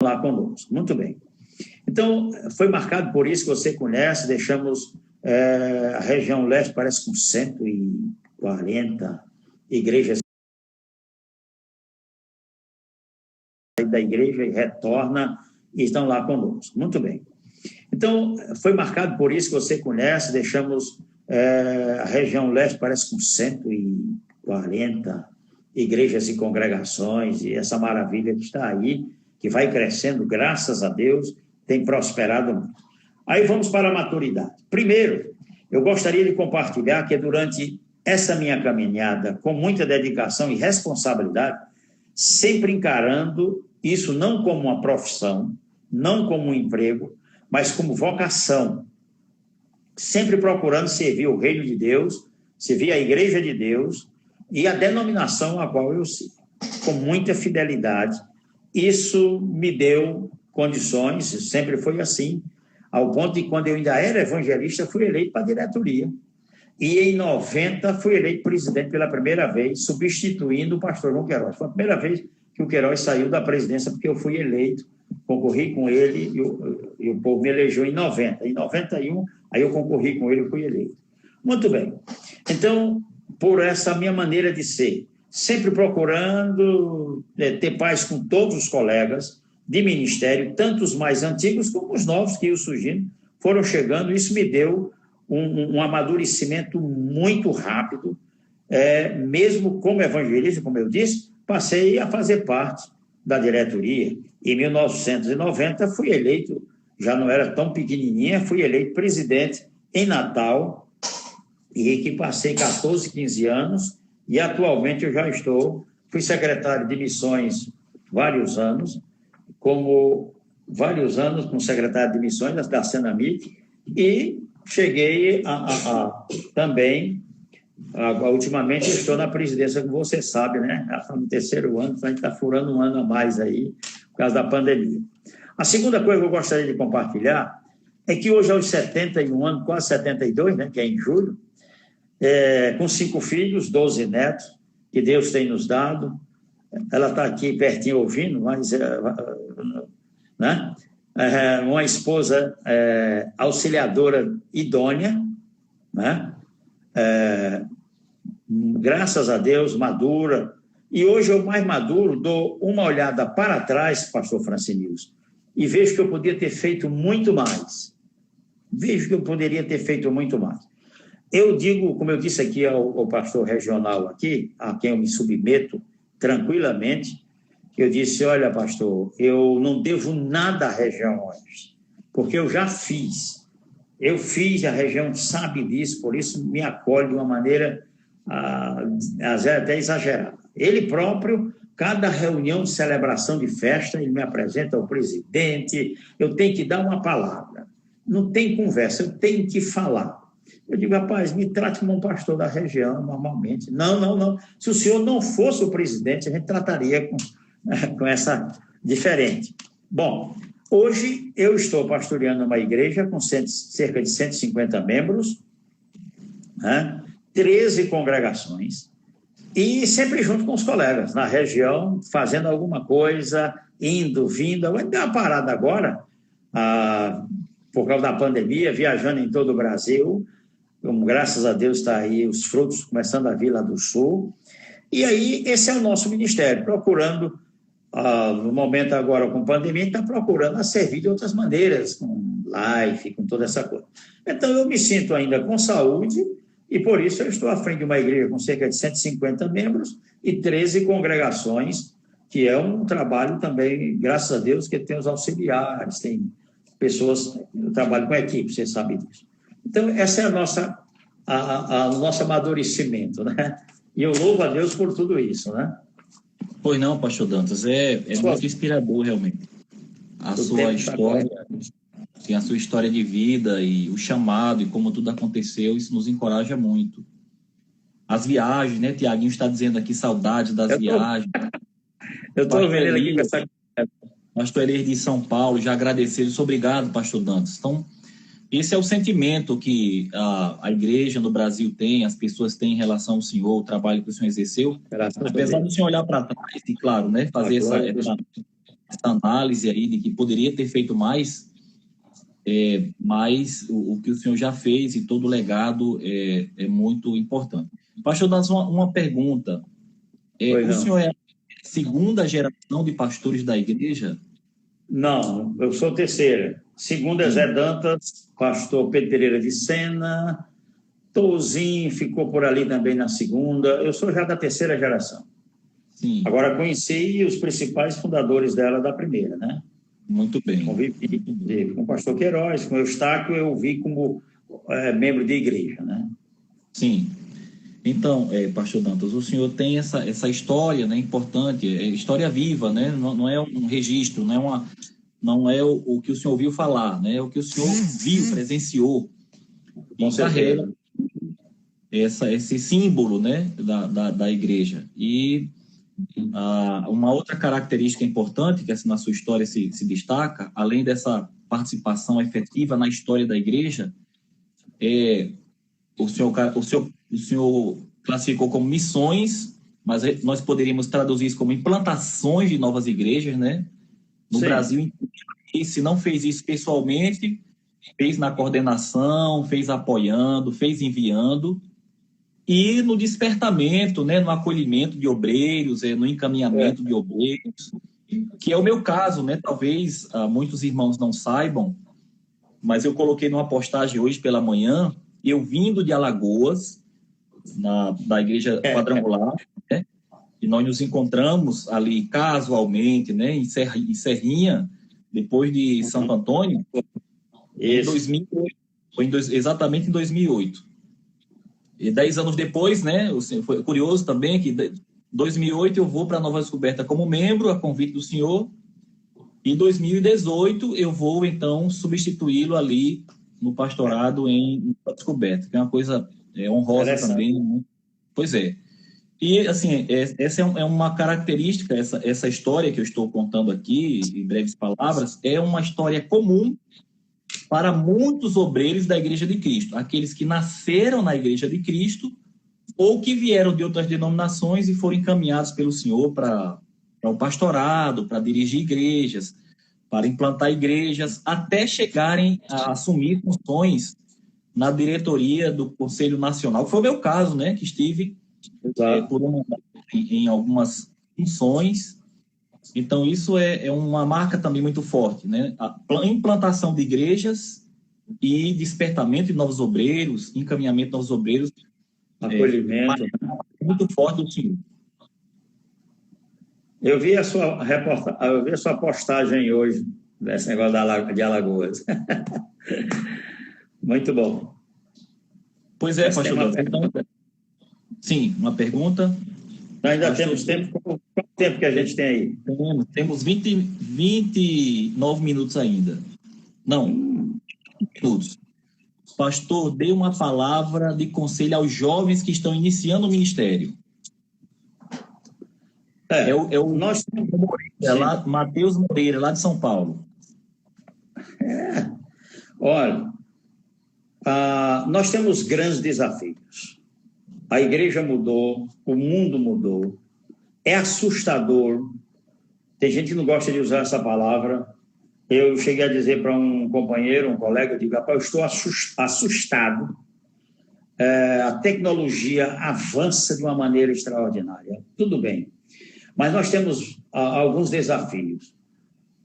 lá conosco. Muito bem. Então, foi marcado por isso que você conhece, deixamos a região leste, parece com 140 igrejas da igreja e retorna e estão lá conosco. Muito bem. Então, foi marcado por isso que você conhece, deixamos a região leste, parece com 140 igrejas e congregações, e essa maravilha que está aí, que vai crescendo, graças a Deus, tem prosperado muito. Aí vamos para a maturidade. Primeiro, eu gostaria de compartilhar que durante essa minha caminhada, com muita dedicação e responsabilidade, sempre encarando isso não como uma profissão, não como um emprego, mas como vocação, sempre procurando servir o reino de Deus, servir a igreja de Deus e a denominação a qual eu sigo, com muita fidelidade. Isso me deu condições, sempre foi assim, ao ponto de quando eu ainda era evangelista, fui eleito para a diretoria. E em 90 fui eleito presidente pela primeira vez, substituindo o pastor João Queiroz. Foi a primeira vez que o Queiroz saiu da presidência, porque eu fui eleito, concorri com ele e o povo me elegeu em 90. Em 91, aí eu concorri com ele e fui eleito. Muito bem. Então, por essa minha maneira de ser, sempre procurando ter paz com todos os colegas de ministério, tanto os mais antigos como os novos que iam surgindo, foram chegando. Isso me deu um amadurecimento muito rápido, mesmo como evangelista, como eu disse, passei a fazer parte da diretoria. Em 1990, fui eleito, já não era tão pequenininha, fui eleito presidente em Natal, e que passei 14, 15 anos, e atualmente eu já fui secretário de missões vários anos, como secretário de missões da Senamit, e cheguei também, ultimamente estou na presidência, como você sabe, né? Já está no 3º ano, então a gente está furando um ano a mais aí, por causa da pandemia. A segunda coisa que eu gostaria de compartilhar é que hoje, aos 71 anos, quase 72, né, que é em julho, com 5 filhos, 12 netos, que Deus tem nos dado. Ela está aqui pertinho ouvindo, mas né? Uma esposa auxiliadora idônea, né? Graças a Deus, madura. E hoje eu, mais maduro, dou uma olhada para trás, pastor Francinilson, e vejo que eu podia ter feito muito mais. Vejo que eu poderia ter feito muito mais. Eu digo, como eu disse aqui ao pastor regional aqui, a quem eu me submeto tranquilamente, eu disse, olha, pastor, eu não devo nada à região hoje, porque eu já fiz. Eu fiz, a região sabe disso, por isso me acolhe de uma maneira até exagerada. Ele próprio, cada reunião de celebração de festa, ele me apresenta ao presidente, eu tenho que dar uma palavra. Não tem conversa, eu tenho que falar. Eu digo, rapaz, me trate como um pastor da região, normalmente. Não. Se o senhor não fosse o presidente, a gente trataria com essa diferente. Bom, hoje eu estou pastoreando uma igreja com cerca de 150 membros, né? 13 congregações, e sempre junto com os colegas, na região, fazendo alguma coisa, indo, vindo. Vai dar uma parada agora, por causa da pandemia, viajando em todo o Brasil. Graças a Deus está aí os frutos começando a vir lá do Sul. E aí, esse é o nosso ministério, procurando, no momento agora com pandemia, está procurando a servir de outras maneiras, com live, com toda essa coisa. Então, eu me sinto ainda com saúde, e por isso eu estou à frente de uma igreja com cerca de 150 membros e 13 congregações, que é um trabalho também, graças a Deus, que tem os auxiliares, tem pessoas, eu trabalho com equipe, você sabe disso. Então, essa é o nosso amadurecimento, né? E eu louvo a Deus por tudo isso, né? Pois não, pastor Dantas, é muito inspirador, realmente. A sua história, a sua história de vida e o chamado e como tudo aconteceu, isso nos encoraja muito. As viagens, né? Tiaguinho está dizendo aqui, saudade das viagens. Eu estou vendo aqui com essa... Pastor Elias de São Paulo, já agradecer. Obrigado, pastor Dantas. Então, esse é o sentimento que a igreja no Brasil tem, as pessoas têm em relação ao senhor, o trabalho que o senhor exerceu. Apesar do senhor olhar para trás e, claro, né, fazer essa análise aí de que poderia ter feito mais, mas o que o senhor já fez e todo o legado é muito importante. Pastor Dantas, uma pergunta. O senhor é a segunda geração de pastores da igreja? Não, eu sou terceira. Segunda é Zé Dantas, pastor Pedro Pereira de Sena, Touzinho ficou por ali também na segunda. Eu sou já da terceira geração. Sim. Agora conheci os principais fundadores dela da primeira, né? Muito bem. Convivi com o pastor Queiroz, com o Eustáquio, eu vi como membro de igreja, né? Sim. Então, pastor Dantas, o senhor tem essa história, né, importante, história viva, né? Não é um registro, não é o que o senhor ouviu falar, né? É o que o senhor viu, presenciou Com certeza. Esse símbolo, né, da igreja. E uma outra característica importante que na sua história se destaca, além dessa participação efetiva na história da igreja, o senhor classificou como missões, mas nós poderíamos traduzir isso como implantações de novas igrejas, né? No Sim. Brasil, e se não fez isso pessoalmente, fez na coordenação, fez apoiando, fez enviando, e no despertamento, né, no acolhimento de obreiros, no encaminhamento de obreiros, que é o meu caso, né? Talvez muitos irmãos não saibam, mas eu coloquei numa postagem hoje pela manhã, eu vindo de Alagoas, da Igreja Quadrangular, né? E nós nos encontramos ali casualmente, né, em Serrinha, depois de Santo Antônio, em 2008, exatamente em 2008. E 10 anos depois, né, foi curioso também que em 2008 eu vou para a Nova Descoberta como membro, a convite do senhor, e em 2018 eu vou, então, substituí-lo ali no pastorado em Nova Descoberta, que é uma coisa honrosa também, né? Pois é. E, assim, essa é uma característica, essa história que eu estou contando aqui, em breves palavras, é uma história comum para muitos obreiros da Igreja de Cristo, aqueles que nasceram na Igreja de Cristo ou que vieram de outras denominações e foram encaminhados pelo Senhor para o pastorado, para dirigir igrejas, para implantar igrejas, até chegarem a assumir funções na diretoria do Conselho Nacional, que foi o meu caso, né, que estive em algumas funções. Então, isso é uma marca também muito forte, né? A implantação de igrejas e despertamento de novos obreiros, encaminhamento de novos obreiros. Acolhimento. Muito forte do Senhor. Eu vi a sua postagem hoje, desse negócio de Alagoas. Muito bom. Pois é, pastor. Sim, uma pergunta. Ainda temos tempo. Qual tempo que a gente tem aí? Temos 29 minutos ainda. Não, minutos. Pastor, dê uma palavra de conselho aos jovens que estão iniciando o ministério. Matheus Moreira, lá de São Paulo. Olha, nós temos grandes desafios. A igreja mudou, o mundo mudou. É assustador. Tem gente que não gosta de usar essa palavra. Eu cheguei a dizer para um companheiro, um colega, eu digo, rapaz, eu estou assustado. A tecnologia avança de uma maneira extraordinária. Tudo bem. Mas nós temos alguns desafios.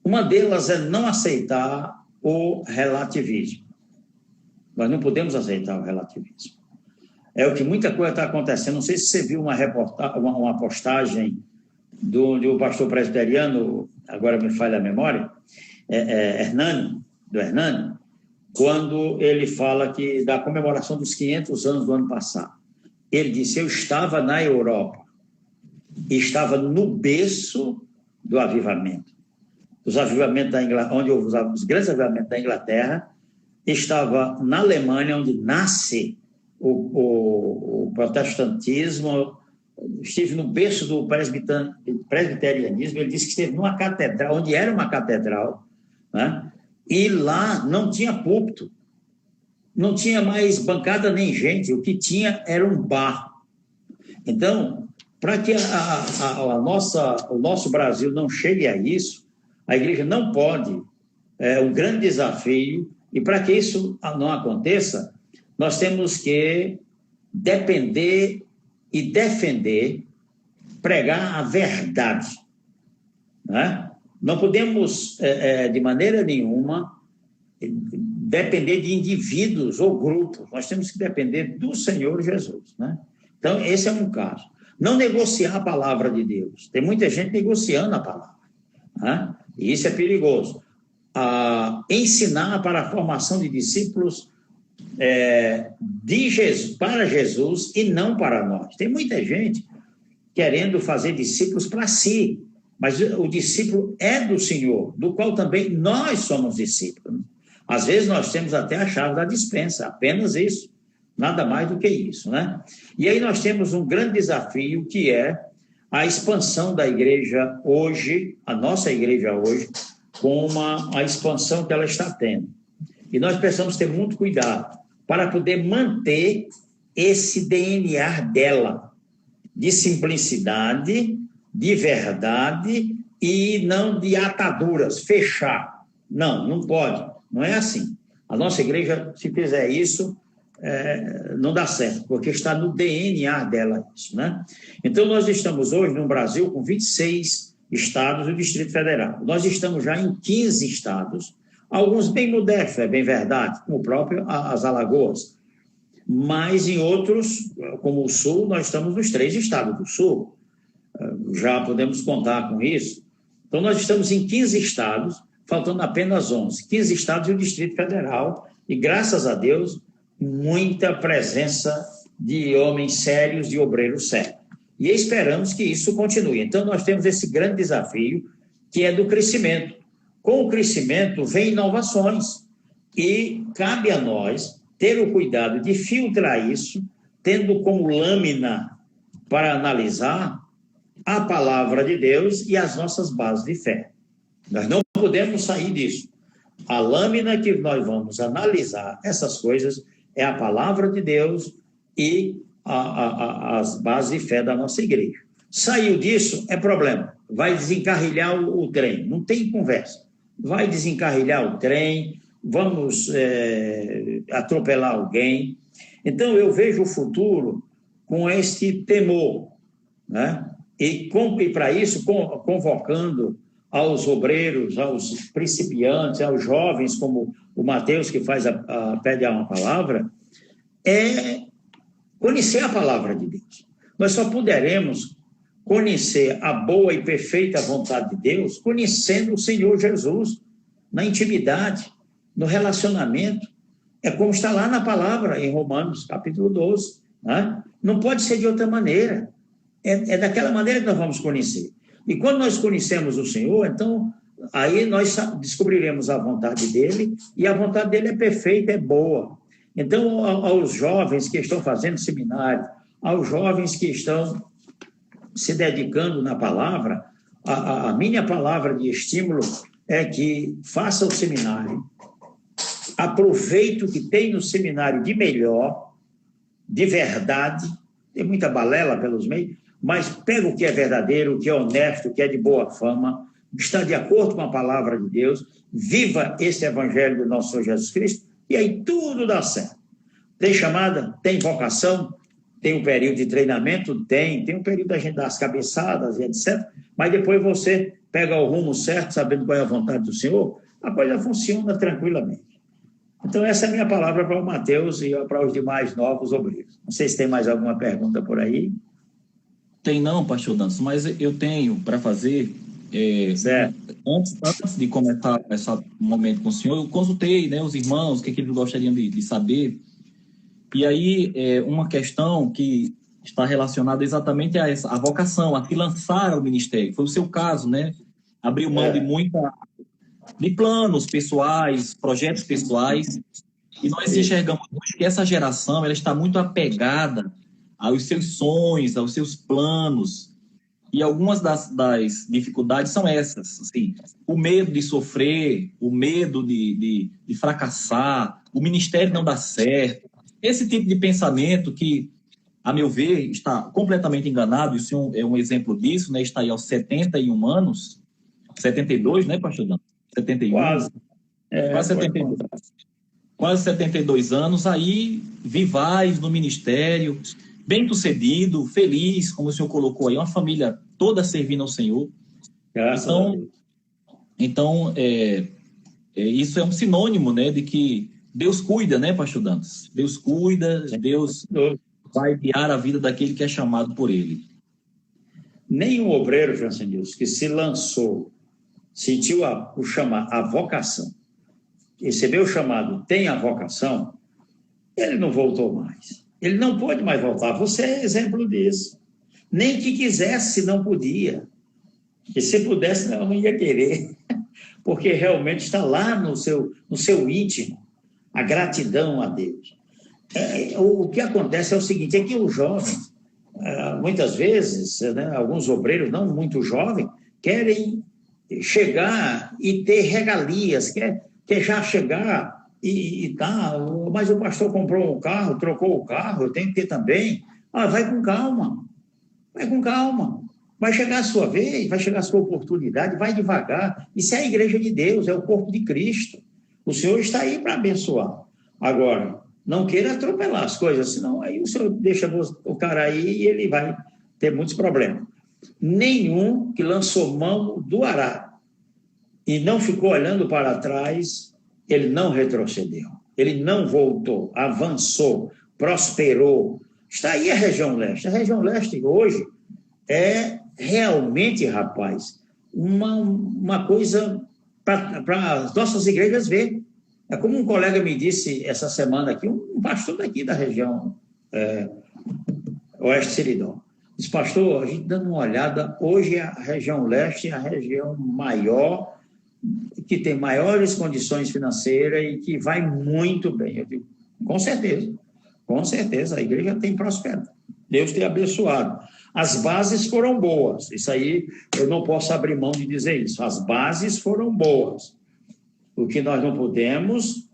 Uma delas é não aceitar o relativismo. Nós não podemos aceitar o relativismo. É o que muita coisa está acontecendo. Não sei se você viu uma postagem do pastor presbiteriano, agora me falha a memória, Hernani, quando ele fala da comemoração dos 500 anos do ano passado. Ele disse, eu estava na Europa, estava no berço do avivamento. Os avivamentos da Inglaterra, onde houve os grandes avivamentos da Inglaterra, estava na Alemanha, onde nasce o protestantismo. Estive no berço do presbiterianismo. Ele disse que esteve numa catedral, onde era uma catedral, né? E lá não tinha púlpito, não tinha mais bancada nem gente, o que tinha era um bar. Então, para que o nosso Brasil não chegue a isso, a igreja não pode, é um grande desafio, e para que isso não aconteça, nós temos que depender e defender, pregar a verdade, né? Não podemos, de maneira nenhuma, depender de indivíduos ou grupos, nós temos que depender do Senhor Jesus, né? Então, esse é um caso. Não negociar a palavra de Deus. Tem muita gente negociando a palavra, né? E isso é perigoso. Ensinar para a formação de discípulos de Jesus, para Jesus e não para nós. Tem muita gente querendo fazer discípulos para si, mas o discípulo é do Senhor, do qual também nós somos discípulos. Às vezes nós temos até a chave da despensa, apenas isso, nada mais do que isso, né? E aí nós temos um grande desafio, que é a expansão da igreja hoje, a nossa igreja hoje, com a expansão que ela está tendo. E nós precisamos ter muito cuidado para poder manter esse DNA dela, de simplicidade, de verdade e não de ataduras, fechar. Não pode, não é assim. A nossa igreja, se fizer isso, não dá certo, porque está no DNA dela isso, né? Então, nós estamos hoje no Brasil com 26 estados do Distrito Federal. Nós estamos já em 15 estados, alguns bem modestos, é bem verdade, como o próprio as Alagoas. Mas em outros, como o Sul, nós estamos nos 3 estados do Sul. Já podemos contar com isso. Então, nós estamos em 15 estados, faltando apenas 11. 15 estados e o Distrito Federal. E, graças a Deus, muita presença de homens sérios, de obreiros sérios. E esperamos que isso continue. Então, nós temos esse grande desafio, que é do crescimento. Com o crescimento, vem inovações. E cabe a nós ter o cuidado de filtrar isso, tendo como lâmina para analisar a palavra de Deus e as nossas bases de fé. Nós não podemos sair disso. A lâmina que nós vamos analisar essas coisas é a palavra de Deus e as bases de fé da nossa igreja. Saiu disso, é problema. Vai desencarrilhar o trem. Não tem conversa. Vai desencarrilhar o trem, vamos atropelar alguém. Então, eu vejo o futuro com este temor, né? E para isso, convocando aos obreiros, aos principiantes, aos jovens, como o Mateus, que pede uma palavra, é conhecer a palavra de Deus. Nós só poderemos conhecer a boa e perfeita vontade de Deus conhecendo o Senhor Jesus, na intimidade, no relacionamento. É como está lá na palavra, em Romanos, capítulo 12. Né? Não pode ser de outra maneira. É daquela maneira que nós vamos conhecer. E quando nós conhecemos o Senhor, então, aí nós descobriremos a vontade dele, e a vontade dele é perfeita, é boa. Então, aos jovens que estão fazendo seminário, aos jovens que estão se dedicando na palavra, a minha palavra de estímulo é que faça o seminário, aproveite o que tem no seminário de melhor, de verdade, tem muita balela pelos meios, mas pega o que é verdadeiro, o que é honesto, o que é de boa fama, está de acordo com a palavra de Deus, viva esse evangelho do nosso Senhor Jesus Cristo, e aí tudo dá certo. Tem chamada? Tem vocação? Tem um período de treinamento? Tem um período da gente dar as cabeçadas e etc. Mas depois você pega o rumo certo, sabendo qual é a vontade do Senhor, a coisa funciona tranquilamente. Então, essa é a minha palavra para o Mateus e para os demais novos obreiros. Não sei se tem mais alguma pergunta por aí. Tem não, pastor Dantas, mas eu tenho para fazer. Antes de começar esse momento com o senhor, eu consultei, né, os irmãos, o que eles gostariam de saber. E aí, uma questão que está relacionada exatamente a essa, a vocação, a se lançar ao ministério. Foi o seu caso, né? Abriu mão de planos pessoais, projetos pessoais, e nós enxergamos hoje que essa geração ela está muito apegada aos seus sonhos, aos seus planos, e algumas das dificuldades são essas, assim, o medo de sofrer, o medo de fracassar, o ministério não dá certo, esse tipo de pensamento que, a meu ver, está completamente enganado, e o senhor é um exemplo disso, né? Está aí aos 71 anos, 72, né, pastor Dan? 71? Quase 72. Quase 72 anos, aí vivaz no ministério, bem-sucedido, feliz, como o senhor colocou aí, uma família toda servindo ao Senhor. Então, isso é um sinônimo, né, de que Deus cuida, né, pastor Dantas? Deus cuida, Deus vai guiar a vida daquele que é chamado por ele. Nenhum obreiro, Francisco, que se lançou, sentiu a vocação, recebeu o chamado, tem a vocação, ele não voltou mais. Ele não pode mais voltar. Você é exemplo disso. Nem que quisesse, não podia. E se pudesse, não ia querer. Porque realmente está lá no seu íntimo a gratidão a Deus. O que acontece é o seguinte, é que o jovem, muitas vezes, né, alguns obreiros, não muito jovens, querem chegar e ter regalias, quer já chegar e tá, mas o pastor comprou um carro, trocou o carro, eu tenho que ter também. Vai com calma, vai chegar a sua vez, vai chegar a sua oportunidade, vai devagar. Isso é a igreja de Deus, é o corpo de Cristo. O Senhor está aí para abençoar. Agora, não queira atropelar as coisas, senão aí o Senhor deixa o cara aí e ele vai ter muitos problemas. Nenhum que lançou mão do arado e não ficou olhando para trás, ele não retrocedeu, ele não voltou, avançou, prosperou. Está aí a região leste. A região leste hoje é realmente, rapaz, uma coisa para as nossas igrejas ver. É como um colega me disse essa semana aqui, um pastor daqui da região Oeste Seridó. Disse, pastor, a gente dando uma olhada, hoje a região leste é a região maior, que tem maiores condições financeiras e que vai muito bem. Eu digo, com certeza, a igreja tem prosperado. Deus tem abençoado. As bases foram boas, isso aí eu não posso abrir mão de dizer isso. As bases foram boas. O que nós não podemos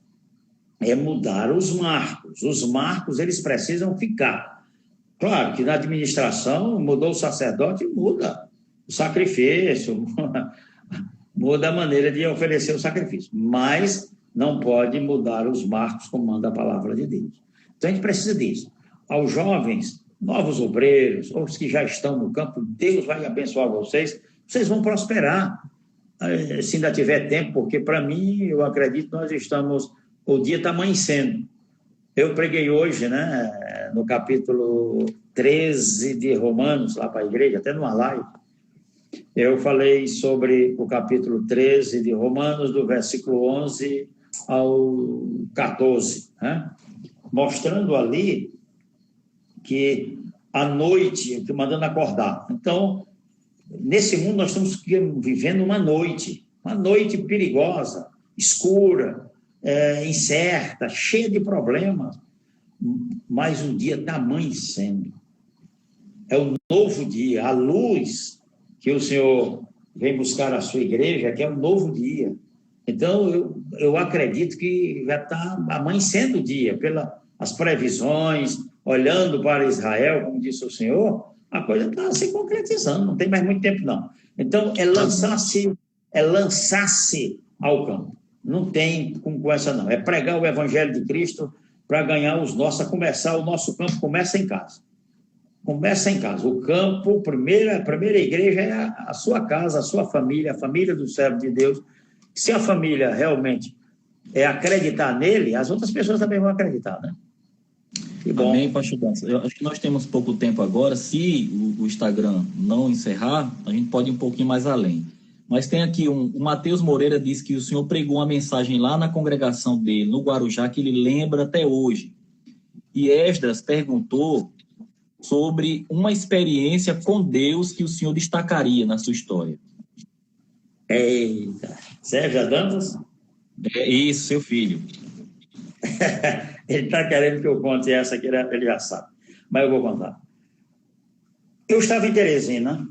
é mudar os marcos. Os marcos, eles precisam ficar. Claro que na administração, mudou o sacerdote, muda o sacrifício, muda a maneira de oferecer o sacrifício, mas não pode mudar os marcos como manda a palavra de Deus. Então, a gente precisa disso. Aos jovens, novos obreiros, ou os que já estão no campo, Deus vai abençoar vocês vão prosperar, se ainda tiver tempo, porque para mim, eu acredito, nós estamos, o dia está amanhecendo. Eu preguei hoje, né, no capítulo 13 de Romanos, lá para a igreja, até numa live. Eu falei sobre o capítulo 13 de Romanos, do versículo 11 ao 14, né? Mostrando ali que a noite, mandando acordar. Então, nesse mundo nós estamos vivendo uma noite perigosa, escura, incerta, cheia de problemas, mas o dia está amanhecendo. É um novo dia, a luz que o Senhor vem buscar a sua igreja, que é um novo dia. Então, eu acredito que já está amanhecendo o dia, pelas previsões, olhando para Israel, como disse o Senhor, a coisa está se concretizando, não tem mais muito tempo, não. Então, é lançar-se ao campo. Não tem conversa, não. É pregar o Evangelho de Cristo para ganhar os nossos, a começar, o nosso campo começa em casa. Começa em casa. O campo, a primeira igreja é a sua casa, a sua família, a família do servo de Deus. Se a família realmente acreditar nele, as outras pessoas também vão acreditar, né? Que bom. Amém, pastor Dantas. Eu acho que nós temos pouco tempo agora. Se o Instagram não encerrar, a gente pode ir um pouquinho mais além. Mas tem aqui o Matheus Moreira diz que o senhor pregou uma mensagem lá na congregação dele, no Guarujá, que ele lembra até hoje. E Esdras perguntou sobre uma experiência com Deus que o senhor destacaria na sua história. Eita, Sérgio Dantas? É isso, seu filho. Ele está querendo que eu conte essa que ele já sabe, mas eu vou contar. Eu estava em Teresina,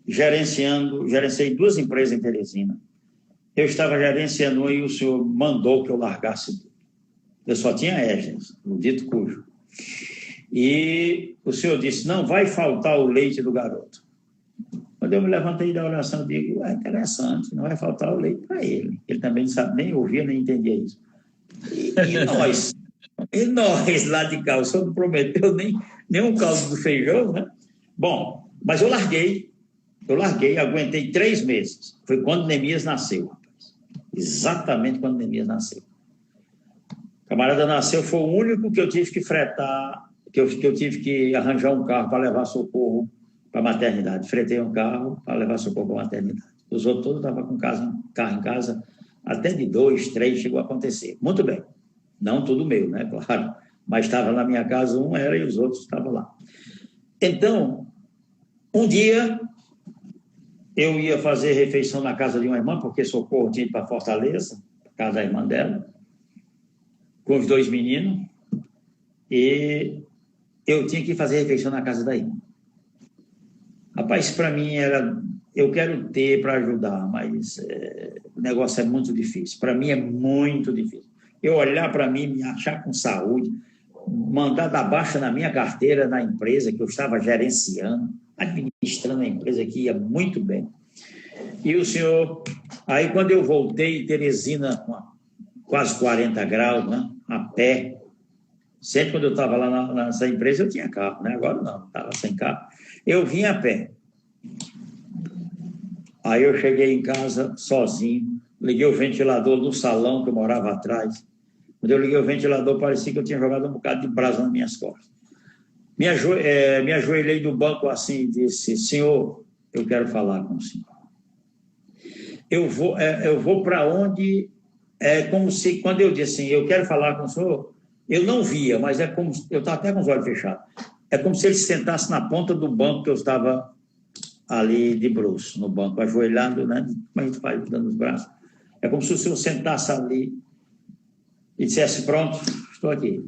gerenciei 2 empresas em Teresina. Eu estava gerenciando e o senhor mandou que eu largasse tudo. Eu só tinha Esdras, o dito cujo. E o senhor disse, não vai faltar o leite do garoto. Quando eu me levantei da oração, eu digo, interessante, não vai faltar o leite para ele. Ele também sabe, nem ouvia, nem entendia isso. E nós lá de cá, o senhor não prometeu nem um caldo do feijão, né? Bom, mas eu larguei, aguentei 3 meses. Foi quando Neemias nasceu, rapaz. Exatamente quando Neemias nasceu. O camarada nasceu, foi o único que eu tive que fretar, que eu tive que arranjar um carro para levar socorro para a maternidade. Fretei um carro para levar socorro para a maternidade. Os outros todos estavam com carro em casa, até de 2, 3 chegou a acontecer. Muito bem. Não tudo meu, né? Claro. Mas estava na minha casa, um era e os outros estavam lá. Então, um dia, eu ia fazer refeição na casa de uma irmã, porque Socorro tinha ido para Fortaleza, casa da irmã dela, com os 2 meninos, e eu tinha que fazer refeição na casa da irmã. Rapaz, para mim era... Eu quero ter para ajudar, mas o negócio é muito difícil. Para mim é muito difícil. Eu olhar para mim, me achar com saúde, mandar dar baixa na minha carteira na empresa que eu estava gerenciando, administrando a empresa que ia muito bem. E o senhor... Aí, quando eu voltei, Teresina, com quase 40 graus, né, a pé, sempre quando eu estava lá nessa empresa, eu tinha carro, né? Agora não, estava sem carro. Eu vim a pé. Aí eu cheguei em casa sozinho, liguei o ventilador no salão que eu morava atrás. Quando eu liguei o ventilador, parecia que eu tinha jogado um bocado de brasa nas minhas costas. Me ajoelhei no banco assim e disse: Senhor, eu quero falar com o Senhor. Eu vou para onde... É como se, quando eu disse assim, eu quero falar com o Senhor, eu não via, mas é como... Eu estava até com os olhos fechados. É como se ele se sentasse na ponta do banco que eu estava ali de bruços, no banco, ajoelhado, né? Como a gente faz, dando os braços. É como se o Senhor sentasse ali e dissesse: pronto, estou aqui.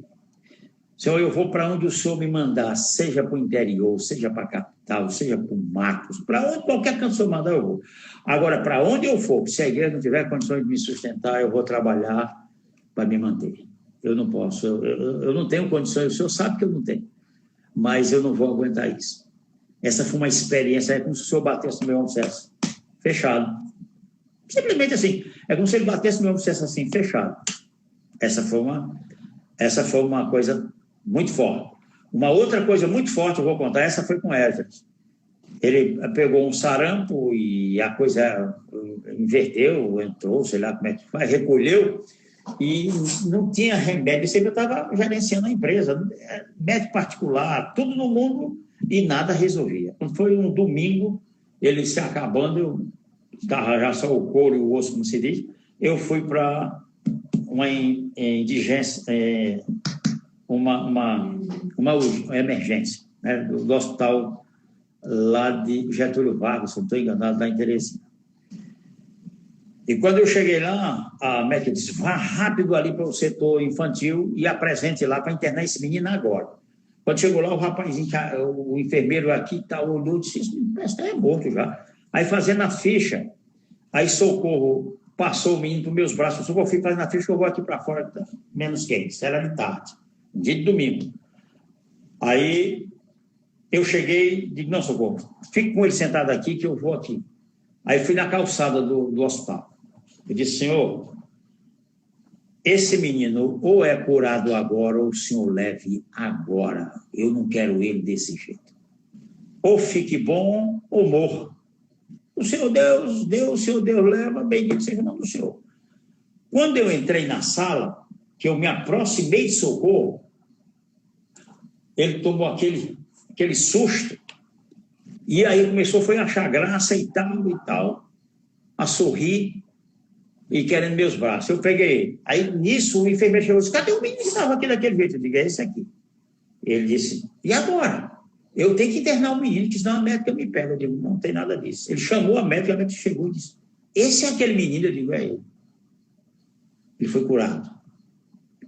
Senhor, eu vou para onde o Senhor me mandar, seja para o interior, seja para a capital, seja para o Marcos, para onde qualquer canto o Senhor mandar, eu vou. Agora, para onde eu for, se a igreja não tiver condições de me sustentar, eu vou trabalhar para me manter. Eu não posso, eu não tenho condições, o Senhor sabe que eu não tenho, mas eu não vou aguentar isso. Essa foi uma experiência, é como se o Senhor batesse no meu ombro e dissesse: fechado. Simplesmente assim, é como se ele batesse no meu ombro e dissesse assim: fechado. Essa foi uma coisa muito forte. Uma outra coisa muito forte, eu vou contar, essa foi com Esdras. Ele pegou um sarampo e a coisa inverteu, entrou, sei lá como é que foi, recolheu, e não tinha remédio. Isso aí eu estava gerenciando a empresa, médico particular, tudo no mundo, e nada resolvia. Quando foi um domingo, ele se acabando, eu estava já só o couro e o osso, como se diz, eu fui para uma indigência, uma emergência, né, do hospital lá de Getúlio Vargas, se não estou enganado, lá em Teresina. E quando eu cheguei lá, a médica disse: vá rápido ali para o setor infantil e apresente lá para internar esse menino agora. Quando chegou lá, o rapazinho, o enfermeiro aqui, olhou e disse: esse menino parece que é morto já. Aí, fazendo a ficha, aí Socorro passou o menino para os meus braços. Socorro, fui fazendo a ficha, eu vou aqui para fora, menos quente, era de tarde, dia de domingo. Aí eu cheguei, digo: não, Socorro, fique com ele sentado aqui que eu vou aqui. Aí fui na calçada do hospital. Eu disse: senhor, esse menino ou é curado agora ou o senhor leve agora. Eu não quero ele desse jeito. Ou fique bom ou morra. O Senhor Deus, o Senhor Deus leva, bendito seja o nome do Senhor. Quando eu entrei na sala, que eu me aproximei de Socorro, ele tomou aquele susto, e aí começou a achar graça e tal, a sorrir e querendo meus braços. Eu peguei ele. Aí, nisso, o enfermeiro chegou e disse: cadê o menino que estava aqui daquele jeito? Eu digo: é esse aqui. Ele disse: e agora? Eu tenho que internar o menino, que senão a médica me pega. Eu digo: não tem nada disso. Ele chamou a médica chegou e disse: esse é aquele menino? Eu digo: é ele. Ele foi curado.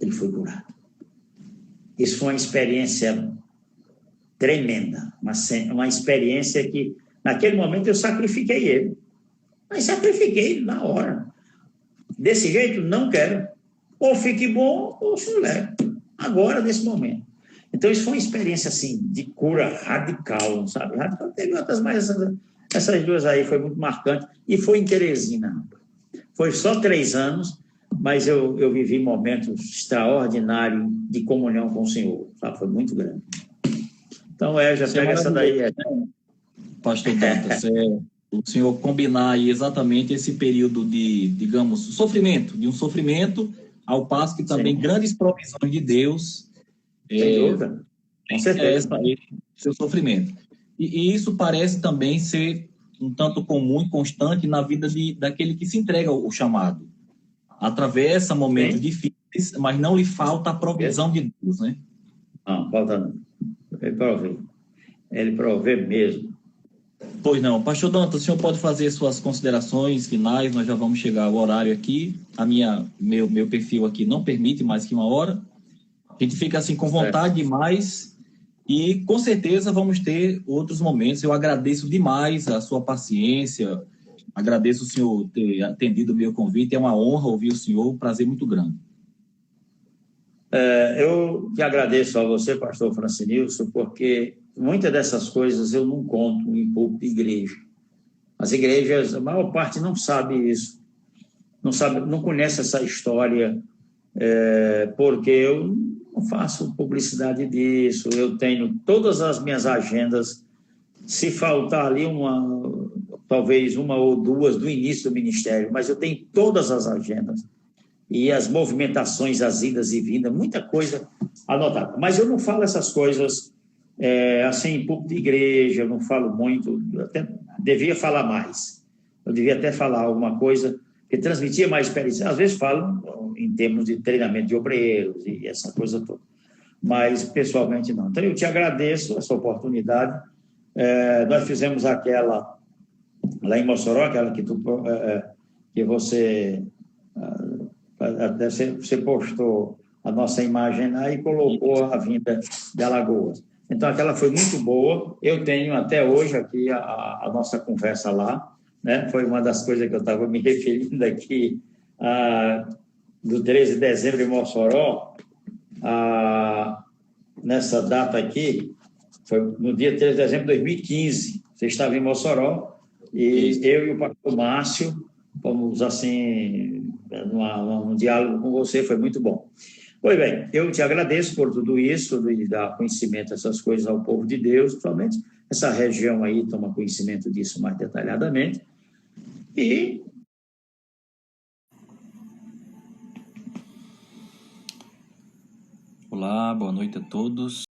Ele foi curado. Isso foi uma experiência tremenda, uma experiência que, naquele momento, eu sacrifiquei ele. Mas sacrifiquei na hora. Desse jeito, não quero. Ou fique bom, ou se leve. Agora, nesse momento. Então, isso foi uma experiência, assim, de cura radical, sabe? Radical. Teve outras, mas essas duas aí foi muito marcante. E foi em Teresina. Foi só 3 anos, mas eu vivi momentos extraordinários de comunhão com o Senhor, sabe? Foi muito grande. Então, já pega essa daí. Pastor Dantas, o senhor combinar aí exatamente esse período de, digamos, sofrimento, de um sofrimento, ao passo que também Sim. grandes provisões de Deus. Sem dúvida. Com certeza. Seu sofrimento. E isso parece também ser um tanto comum e constante na vida daquele que se entrega ao chamado. Atravessa momentos Sim. difíceis, mas não lhe falta a provisão de Deus, né? Não, falta não. Ele provê mesmo. Pois não. Pastor Dantas, o senhor pode fazer suas considerações finais, nós já vamos chegar ao horário aqui. Meu perfil aqui não permite mais que 1 hora. A gente fica assim com vontade demais e com certeza vamos ter outros momentos. Eu agradeço demais a sua paciência, agradeço o senhor ter atendido o meu convite, é uma honra ouvir o senhor, um prazer muito grande. Eu que agradeço a você, pastor Francinilson, porque muitas dessas coisas eu não conto em púlpito de igreja. As igrejas, a maior parte não sabe isso, não conhece essa história, porque eu não faço publicidade disso, eu tenho todas as minhas agendas, se faltar ali talvez 1 ou 2 do início do ministério, mas eu tenho todas as agendas e as movimentações, as idas e vindas, muita coisa anotada. Mas eu não falo essas coisas assim em público de igreja, eu não falo muito, eu até devia falar mais. Eu devia até falar alguma coisa que transmitia mais experiência. Às vezes falo em termos de treinamento de obreiros e essa coisa toda, mas pessoalmente não. Então eu te agradeço essa oportunidade. Nós fizemos aquela lá em Mossoró, aquela que você até você postou a nossa imagem lá e colocou a vinda de Alagoas. Então, aquela foi muito boa. Eu tenho até hoje aqui a nossa conversa lá, né? Foi uma das coisas que eu estava me referindo aqui, do 13 de dezembro em Mossoró, nessa data aqui, foi no dia 13 de dezembro de 2015. Você estava em Mossoró e eu e o pastor Márcio fomos assim, num diálogo com você, foi muito bom. Pois bem, eu te agradeço por tudo isso, de dar conhecimento dessas coisas ao povo de Deus, principalmente essa região aí toma conhecimento disso mais detalhadamente. E Olá, boa noite a todos.